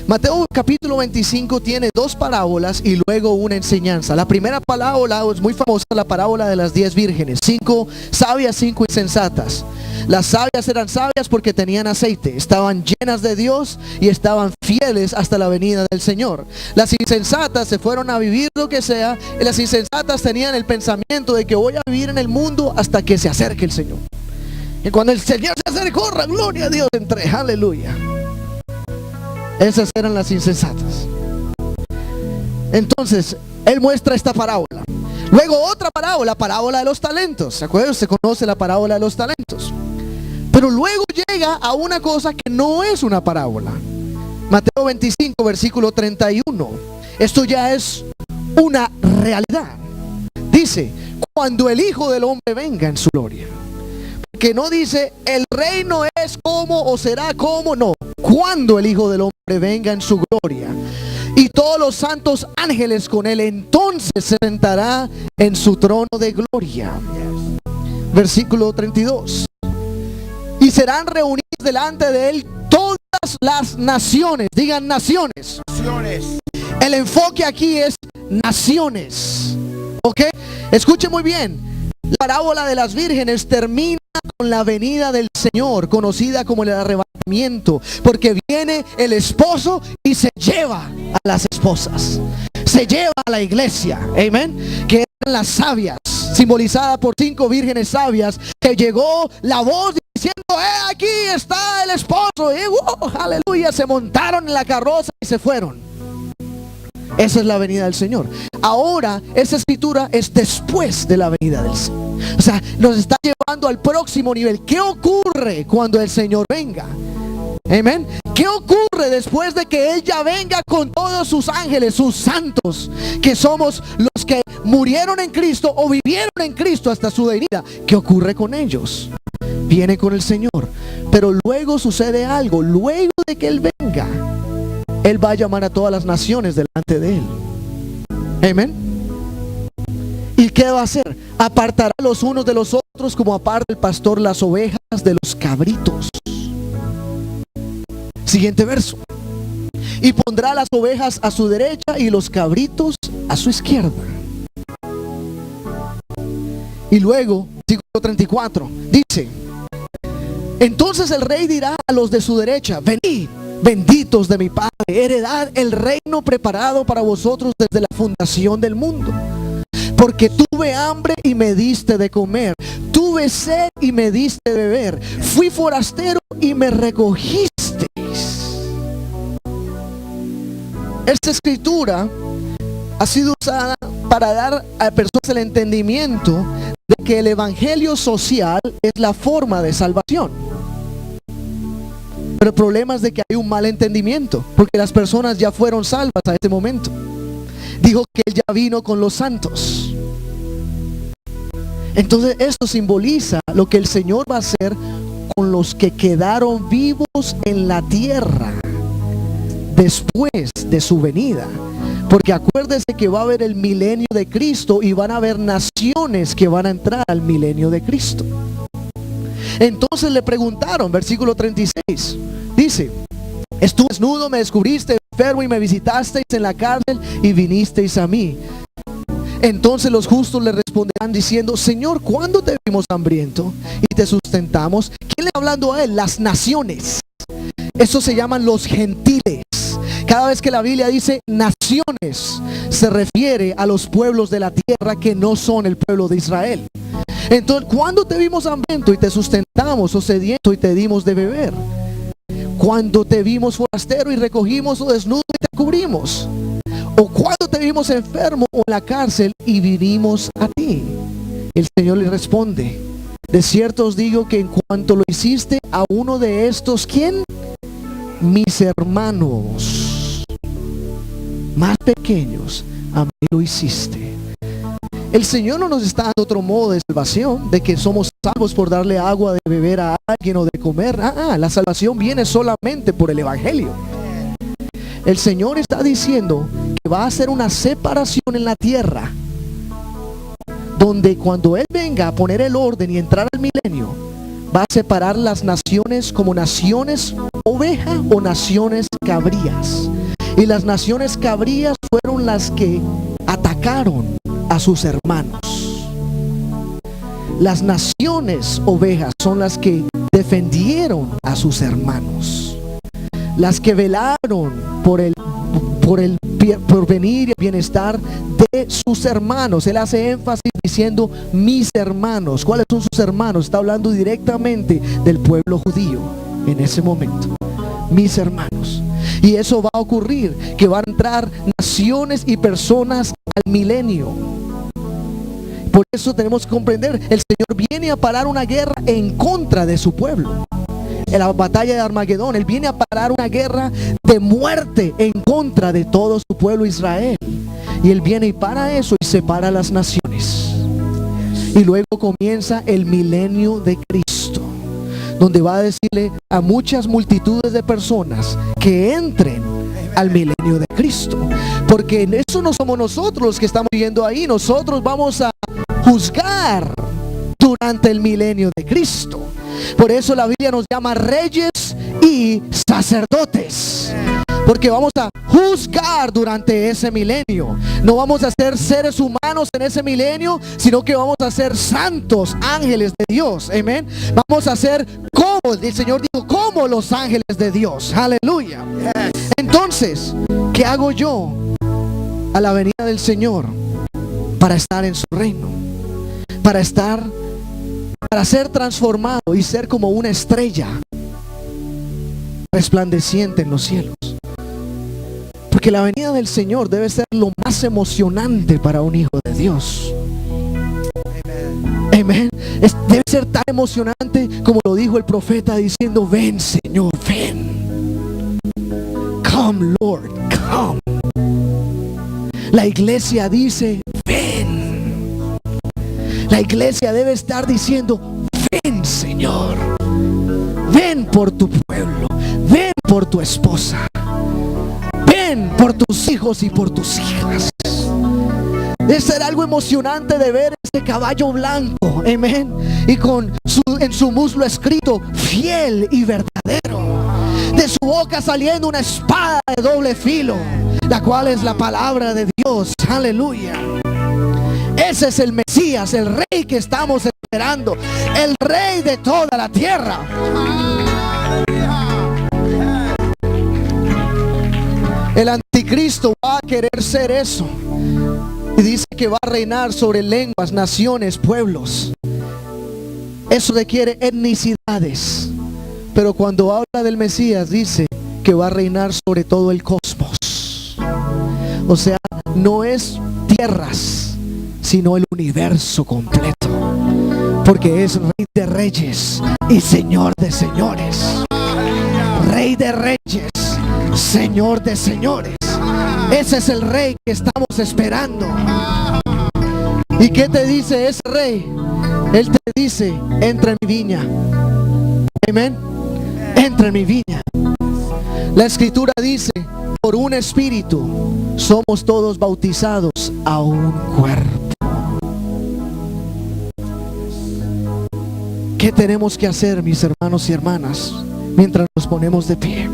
Speaker 1: Mateo capítulo 25 tiene 2 parábolas y luego una enseñanza. La primera parábola es muy famosa, la parábola de las 10 vírgenes, 5 sabias, 5 insensatas. Las sabias eran sabias porque tenían aceite, estaban llenas de Dios y estaban fieles hasta la venida del Señor. Las insensatas se fueron a vivir lo que sea, y las insensatas tenían el pensamiento de que voy a vivir en el mundo hasta que se acerque el Señor. Y cuando el Señor se acerque, corra, gloria a Dios, entre, aleluya. Esas eran las insensatas. Entonces Él muestra esta parábola. Luego otra parábola de los talentos. ¿Se acuerdan? Se conoce la parábola de los talentos. Pero luego llega a una cosa que no es una parábola. Mateo 25 versículo 31. Esto ya es una realidad. Dice, cuando el Hijo del Hombre venga en su gloria. Que no dice el reino es como o será como, no. Cuando el Hijo del Hombre venga en su gloria y todos los santos ángeles con él, entonces se sentará en su trono de gloria. Versículo 32. Y serán reunidas delante de él todas las naciones. Digan naciones. El enfoque aquí es naciones. ¿Ok? Escuche muy bien. La parábola de las vírgenes termina con la venida del Señor, conocida como el arrebatamiento, porque viene el esposo y se lleva a las esposas, se lleva a la iglesia, amén, que eran las sabias, simbolizada por 5 vírgenes sabias, que llegó la voz diciendo, aquí está el esposo, y aleluya, se montaron en la carroza y se fueron. Esa es la venida del Señor. Ahora esa escritura es después de la venida del Señor. O sea, nos está llevando al próximo nivel. ¿Qué ocurre cuando el Señor venga? Amén. ¿Qué ocurre después de que Él ya venga con todos sus ángeles, sus santos, que somos los que murieron en Cristo o vivieron en Cristo hasta su venida? ¿Qué ocurre con ellos? Viene con el Señor, pero luego sucede algo. Luego de que Él venga, Él va a llamar a todas las naciones delante de Él. Amén. ¿Y qué va a hacer? Apartará los unos de los otros como aparta el pastor las ovejas de los cabritos. Siguiente verso. Y pondrá las ovejas a su derecha y los cabritos a su izquierda. Y luego, versículo 34, dice: entonces el rey dirá a los de su derecha: venid, benditos de mi Padre, heredad el reino preparado para vosotros desde la fundación del mundo. Porque tuve hambre y me diste de comer, tuve sed y me diste de beber, fui forastero y me recogisteis. Esta escritura ha sido usada para dar a personas el entendimiento de que el evangelio social es la forma de salvación. Pero el problema es de que hay un mal entendimiento, porque las personas ya fueron salvas a ese momento. Dijo que Él ya vino con los santos. Entonces esto simboliza lo que el Señor va a hacer con los que quedaron vivos en la tierra después de su venida. Porque acuérdese que va a haber el milenio de Cristo y van a haber naciones que van a entrar al milenio de Cristo. Entonces le preguntaron, versículo 36, dice: estuve desnudo, me descubriste enfermo y me visitasteis en la cárcel y vinisteis a mí. Entonces los justos le responderán diciendo: Señor, ¿cuándo te vimos hambriento y te sustentamos? ¿Quién le está hablando a él? Las naciones. Eso se llaman los gentiles. Cada vez que la Biblia dice naciones, se refiere a los pueblos de la tierra que no son el pueblo de Israel. Entonces, ¿cuándo te vimos hambriento y te sustentamos, o sediento y te dimos de beber? Cuando te vimos forastero y recogimos, o desnudo y te cubrimos. O cuando te vimos enfermo o en la cárcel y vinimos a ti. El Señor le responde: de cierto os digo que en cuanto lo hiciste a uno de estos, ¿quién? Mis hermanos más pequeños, a mí lo hiciste. El Señor no nos está dando otro modo de salvación, de que somos salvos por darle agua de beber a alguien o de comer. La salvación viene solamente por el evangelio. El Señor está diciendo que va a hacer una separación en la tierra, donde cuando Él venga a poner el orden y entrar al milenio, va a separar las naciones como naciones oveja o naciones cabrías. Y las naciones cabrías fueron las que atacaron a sus hermanos. Las naciones ovejas son las que defendieron a sus hermanos, las que velaron por el porvenir y el bienestar de sus hermanos. Él hace énfasis diciendo mis hermanos. ¿Cuáles son sus hermanos? Está hablando directamente del pueblo judío en ese momento. Mis hermanos. Y eso va a ocurrir, que van a entrar naciones y personas al milenio. Por eso tenemos que comprender, el Señor viene a parar una guerra en contra de su pueblo. En la batalla de Armagedón, Él viene a parar una guerra de muerte en contra de todo su pueblo Israel. Y Él viene y para eso y separa las naciones. Y luego comienza el milenio de Cristo, donde va a decirle a muchas multitudes de personas que entren al milenio de Cristo. Porque en eso no somos nosotros los que estamos viviendo ahí. Nosotros vamos a juzgar durante el milenio de Cristo. Por eso la Biblia nos llama reyes y sacerdotes, porque vamos a juzgar durante ese milenio. No vamos a ser seres humanos en ese milenio, sino que vamos a ser santos, ángeles de Dios. Amén. Vamos a ser como el Señor dijo, como los ángeles de Dios. Aleluya. Entonces, ¿qué hago yo a la venida del Señor para estar en su reino? Para ser transformado y ser como una estrella resplandeciente en los cielos. Porque la venida del Señor debe ser lo más emocionante para un hijo de Dios. Amén. Debe ser tan emocionante como lo dijo el profeta diciendo: ven Señor, ven. Come Lord, come. La iglesia dice: ven. La iglesia debe estar diciendo: ven Señor, ven por tu pueblo, ven por tu esposa, ven por tus hijos y por tus hijas. Debe ser algo emocionante de ver este caballo blanco, amén, y en su muslo escrito fiel y verdadero. De su boca saliendo una espada de doble filo, la cual es la palabra de Dios. Aleluya. Ese es el Mesías, el Rey que estamos esperando, el Rey de toda la tierra. El anticristo va a querer ser eso. Y dice que va a reinar sobre lenguas, naciones, pueblos. Eso requiere etnicidades. Pero cuando habla del Mesías dice que va a reinar sobre todo el cosmos. O sea, no es tierras, sino el universo completo. porque es Rey de Reyes y Señor de Señores. Rey de Reyes, Señor de Señores. Ese es el Rey que estamos esperando. ¿Y qué te dice ese Rey? Él te dice: entra en mi viña. Amén. Entra en mi viña. La Escritura dice: por un espíritu somos todos bautizados a un cuerpo. ¿Qué tenemos que hacer, mis hermanos y hermanas, mientras nos ponemos de pie?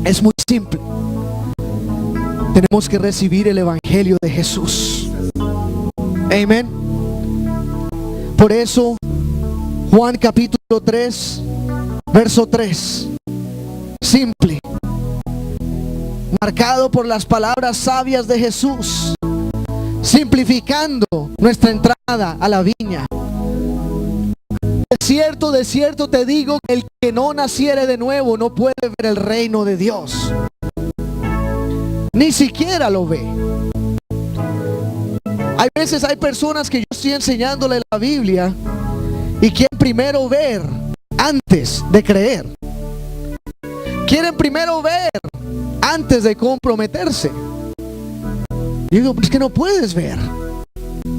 Speaker 1: Es muy simple. Tenemos que recibir el Evangelio de Jesús. Amén. Por eso Juan capítulo 3 verso 3, simple, marcado por las palabras sabias de Jesús, simplificando nuestra entrada a la viña. De cierto te digo que el que no naciere de nuevo no puede ver el reino de Dios. Ni siquiera lo ve. Hay veces hay personas que yo estoy enseñándole la Biblia y quieren primero ver antes de creer. Quieren primero ver antes de comprometerse. Y digo, pues que no puedes ver,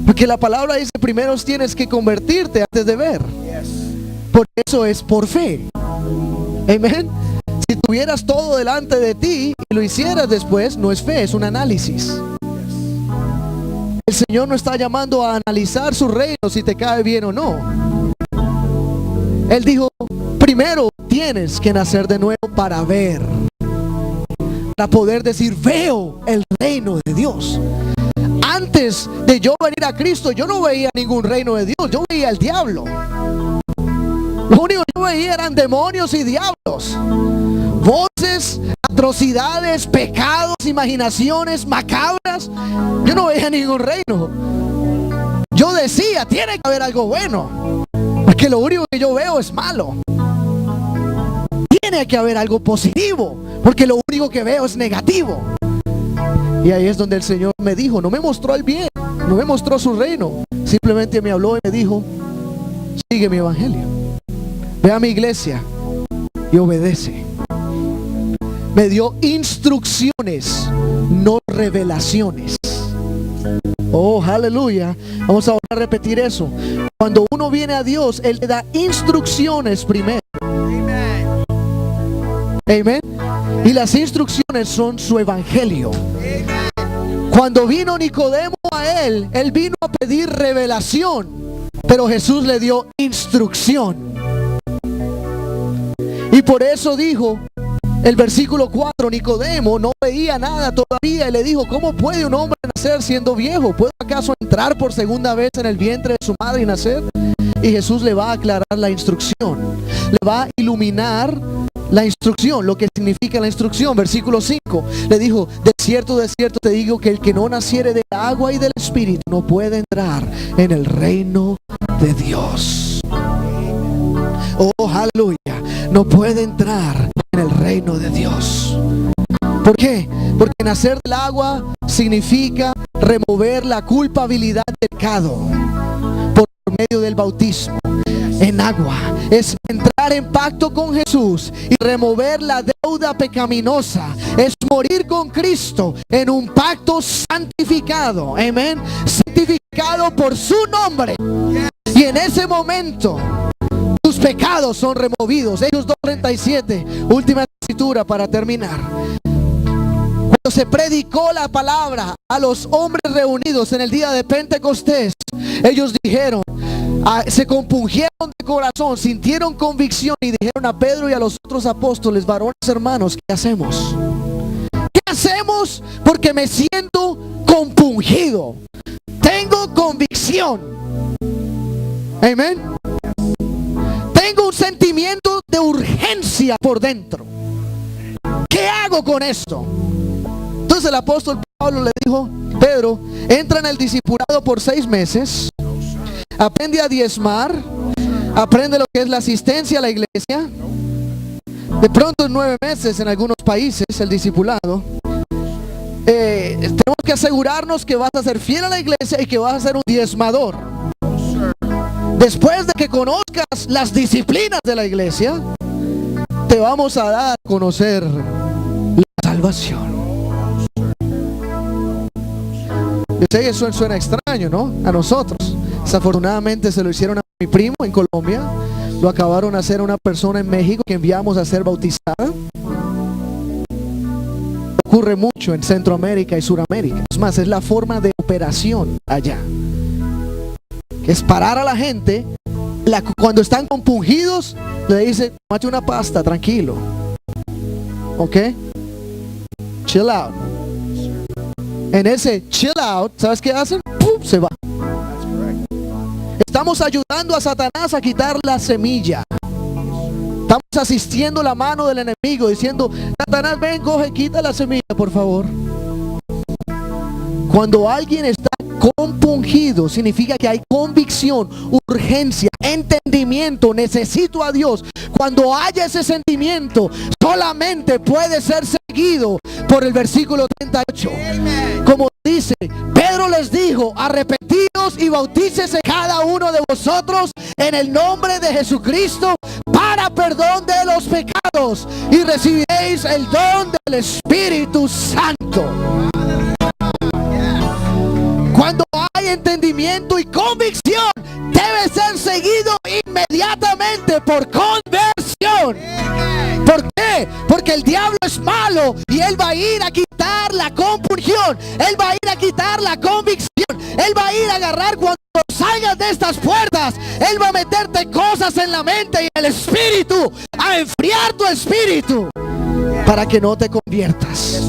Speaker 1: porque la palabra dice: primero tienes que convertirte antes de ver. Por eso es por fe. Amén. Si tuvieras todo delante de ti y lo hicieras después, no es fe, es un análisis. El Señor no está llamando a analizar su reino si te cae bien o no. Él dijo: primero tienes que nacer de nuevo para ver, para poder decir: veo el reino de Dios. Antes de yo venir a Cristo, yo no veía ningún reino de Dios, yo veía el diablo. Lo único que yo veía eran demonios y diablos, voces, atrocidades, pecados, imaginaciones macabras. Yo no veía ningún reino. Yo decía: tiene que haber algo bueno, porque lo único que yo veo es malo. Tiene que haber algo positivo, porque lo único que veo es negativo. Y ahí es donde el Señor me dijo, no me mostró el bien, no me mostró su reino, simplemente me habló y me dijo: sigue mi evangelio, ve a mi iglesia y obedece. Me dio instrucciones, no revelaciones. Oh, aleluya. Vamos a repetir eso. Cuando uno viene a Dios, Él le da instrucciones primero. Amén. Y las instrucciones son su evangelio. Cuando vino Nicodemo a Él, Él vino a pedir revelación, pero Jesús le dio instrucción. Y por eso dijo el versículo 4, Nicodemo no veía nada todavía y le dijo: ¿cómo puede un hombre nacer siendo viejo? ¿Puede acaso entrar por segunda vez en el vientre de su madre y nacer? Y Jesús le va a aclarar la instrucción, le va a iluminar la instrucción, lo que significa la instrucción. Versículo 5, le dijo: de cierto te digo que el que no naciere del agua y del espíritu no puede entrar en el reino de Dios. Oh, aleluya. No puede entrar en el reino de Dios. ¿Por qué? Porque nacer del agua significa remover la culpabilidad del pecado por medio del bautismo en agua. Es entrar en pacto con Jesús y remover la deuda pecaminosa. Es morir con Cristo en un pacto santificado. Amén. Santificado por su nombre. Y en ese momento tus pecados son removidos. Hechos 2:37, última escritura para terminar. Cuando se predicó la palabra a los hombres reunidos en el día de Pentecostés, ellos dijeron, se compungieron de corazón, sintieron convicción y dijeron a Pedro y a los otros apóstoles: varones hermanos, ¿qué hacemos? ¿Qué hacemos? Porque me siento compungido, tengo convicción. Amén. Tengo un sentimiento de urgencia por dentro. ¿Qué hago con esto? Entonces el apóstol Pablo le dijo: Pedro, entra en el discipulado por 6 meses, aprende a diezmar, aprende lo que es la asistencia a la iglesia. De pronto en 9 meses en algunos países el discipulado. Tenemos que asegurarnos que vas a ser fiel a la iglesia y que vas a ser un diezmador. Después de que conozcas las disciplinas de la iglesia, te vamos a dar a conocer la salvación. Yo sé que eso suena extraño, ¿no? A nosotros. Desafortunadamente se lo hicieron a mi primo en Colombia. Lo acabaron de hacer a una persona en México que enviamos a ser bautizada. Ocurre mucho en Centroamérica y Suramérica. Es más, es la forma de operación allá. Que es parar a la gente. Cuando están compungidos, le dice, tómate una pasta, tranquilo. ¿Ok? Chill out. En ese chill out, ¿sabes qué hacen? ¡Pum! Se va. Estamos ayudando a Satanás a quitar la semilla. Estamos asistiendo la mano del enemigo, diciendo, Satanás, ven, coge, quita la semilla, por favor. Cuando alguien está compungido, significa que hay convicción, urgencia, entendimiento, necesito a Dios. Cuando haya ese sentimiento, solamente puede ser seguido por el versículo 38. Como dice, Pedro les dijo, arrepentíos y bautícese cada uno de vosotros en el nombre de Jesucristo para perdón de los pecados y recibiréis el don del Espíritu Santo. Cuando hay entendimiento y convicción, debe ser seguido inmediatamente por conversión. ¿Por qué? Porque el diablo es malo y él va a ir a quitar la compunción, él va a ir a quitar la convicción, él va a ir a agarrar cuando salgas de estas puertas, él va a meterte cosas en la mente y el espíritu, a enfriar tu espíritu para que no te conviertas.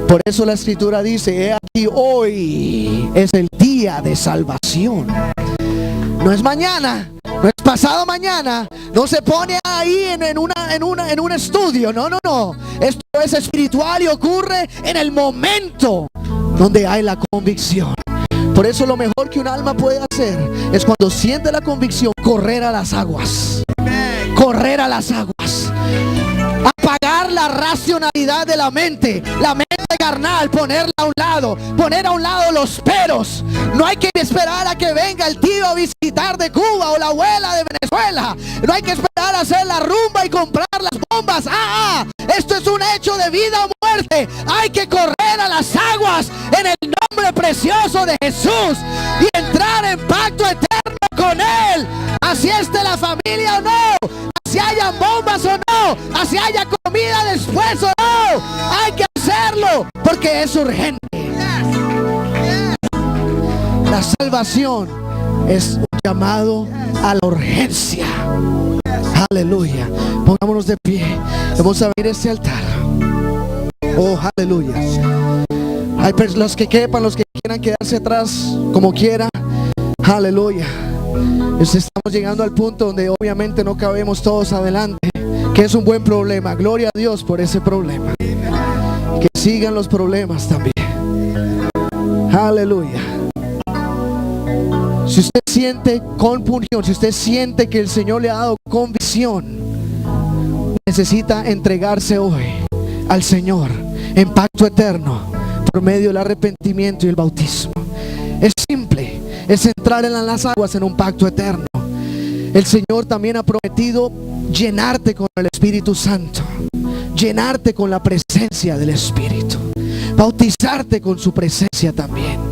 Speaker 1: Por eso la escritura dice, he aquí hoy es el día de salvación. No es mañana, no es pasado mañana, no se pone ahí en un estudio, no. Esto es espiritual y ocurre en el momento donde hay la convicción. Por eso lo mejor que un alma puede hacer es cuando siente la convicción, correr a las aguas. Correr a las aguas. Apagar la racionalidad de la mente carnal, ponerla a un lado, poner a un lado los peros. No hay que esperar a que venga el tío a visitar de Cuba o la abuela de Venezuela. No hay que esperar a hacer la rumba y comprar las bombas. Esto es un hecho de vida o muerte. Hay que correr a las aguas en el nombre precioso de Jesús y entrar en pacto eterno con Él. Así esté la familia o no, así haya bombas o no, así haya comida después o no, hay que hacerlo porque es urgente. La salvación es un llamado a la urgencia. Aleluya. Pongámonos de pie. Vamos a ver este altar. Oh, aleluya. Hay los que quepan, los que quieran quedarse atrás como quiera. Aleluya. Estamos llegando al punto donde obviamente no cabemos todos adelante, que es un buen problema. Gloria a Dios por ese problema. Que sigan los problemas también. Aleluya. Si usted siente compunción, si usted siente que el Señor le ha dado convicción, necesita entregarse hoy al Señor en pacto eterno por medio del arrepentimiento y el bautismo. Es simple, es entrar en las aguas en un pacto eterno. El Señor también ha prometido llenarte con el Espíritu Santo, llenarte con la presencia del Espíritu, bautizarte con su presencia también.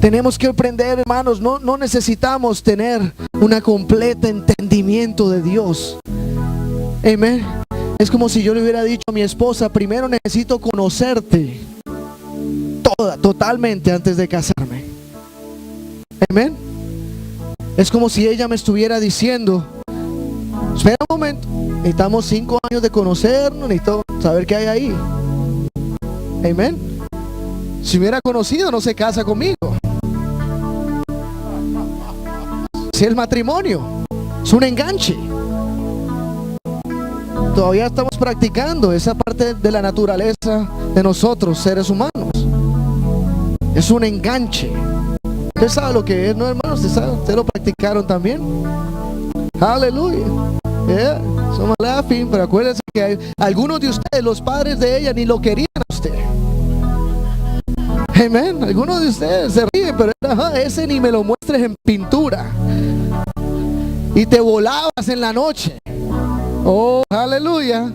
Speaker 1: Tenemos que aprender, hermanos, no necesitamos tener un completo entendimiento de Dios. Amén. Es como si yo le hubiera dicho a mi esposa, primero necesito conocerte totalmente antes de casarme. Amén. Es como si ella me estuviera diciendo, espera un momento, necesitamos 5 años de conocernos, necesito saber qué hay ahí. Amén. Si me hubiera conocido, no se casa conmigo. Si el matrimonio es un enganche, todavía estamos practicando esa parte de la naturaleza de nosotros, seres humanos. Es un enganche. Usted sabe lo que es, ¿no, hermanos? Ustedes lo practicaron también. Aleluya. Yeah. Somos laughing, pero acuérdense que algunos de ustedes, los padres de ella, ni lo querían a usted. Amén. Algunos de ustedes se ríen, pero ese ni me lo muestres en pintura. Y te volabas en la noche. Oh, aleluya.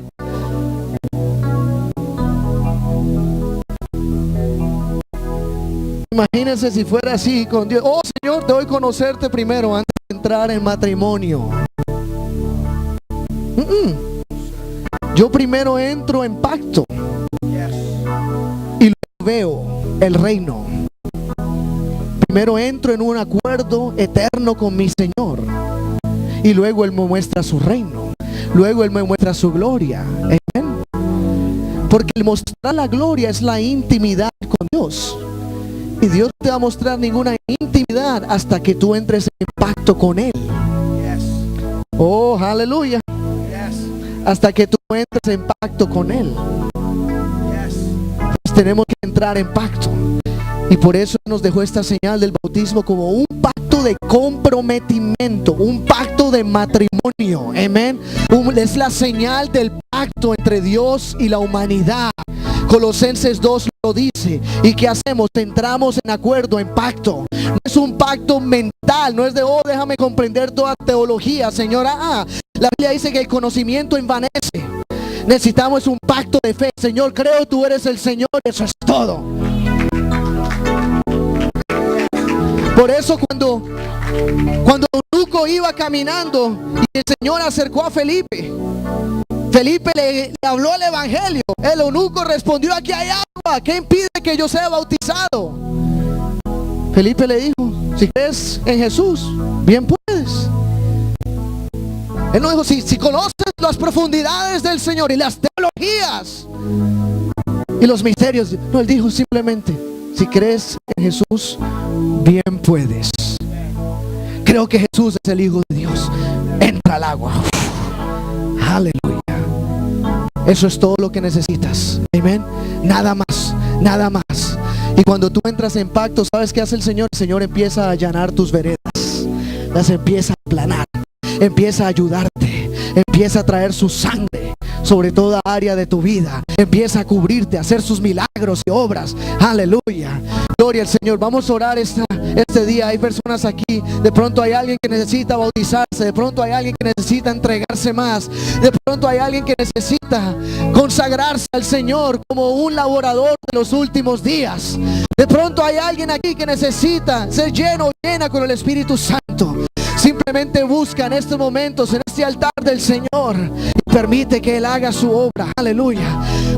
Speaker 1: Imagínense si fuera así con Dios. Oh Señor, te voy a conocerte primero antes de entrar en matrimonio. Yo primero entro en pacto y luego veo el reino. Primero entro en un acuerdo eterno con mi Señor y luego Él me muestra su reino. Luego Él me muestra su gloria. Amén. Porque el mostrar la gloria es la intimidad con Dios. Y Dios no te va a mostrar ninguna intimidad hasta que tú entres en pacto con Él. Oh, aleluya. Hasta que tú entres en pacto con Él. Pues tenemos que entrar en pacto. Y por eso nos dejó esta señal del bautismo como un pacto de comprometimiento, un pacto de matrimonio. Amén. Es la señal del pacto entre Dios y la humanidad. Colosenses 2 lo dice. ¿Y qué hacemos? Entramos en acuerdo, en pacto. No es un pacto mental, no es de, oh, déjame comprender toda teología, señora. La Biblia dice que el conocimiento envanece. Necesitamos un pacto de fe. Señor, creo tú eres el Señor, eso es todo. Por eso cuando Eunuco iba caminando y el Señor acercó a Felipe, Felipe le habló el evangelio. El eunuco respondió: aquí hay agua, ¿qué impide que yo sea bautizado? Felipe le dijo: si crees en Jesús, bien puedes. Él no dijo: si conoces las profundidades del Señor y las teologías y los misterios. No, él dijo simplemente: si crees en Jesús, bien puedes. Creo que Jesús es el Hijo de Dios. Entra al agua. Aleluya. Eso es todo lo que necesitas. Amén. Nada más, nada más. Y cuando tú entras en pacto, ¿sabes qué hace el Señor? El Señor empieza a allanar tus veredas, las empieza a aplanar, empieza a ayudarte, empieza a traer su sangre sobre toda área de tu vida, empieza a cubrirte, a hacer sus milagros y obras. Aleluya. Gloria al Señor. Vamos a orar este día. Hay personas aquí, de pronto hay alguien que necesita bautizarse, de pronto hay alguien que necesita entregarse más, de pronto hay alguien que necesita consagrarse al Señor como un laborador de los últimos días. De pronto hay alguien aquí que necesita ser lleno o llena con el Espíritu Santo. Simplemente busca en estos momentos, en este altar del Señor, y permite que Él haga su obra. Aleluya. Vamos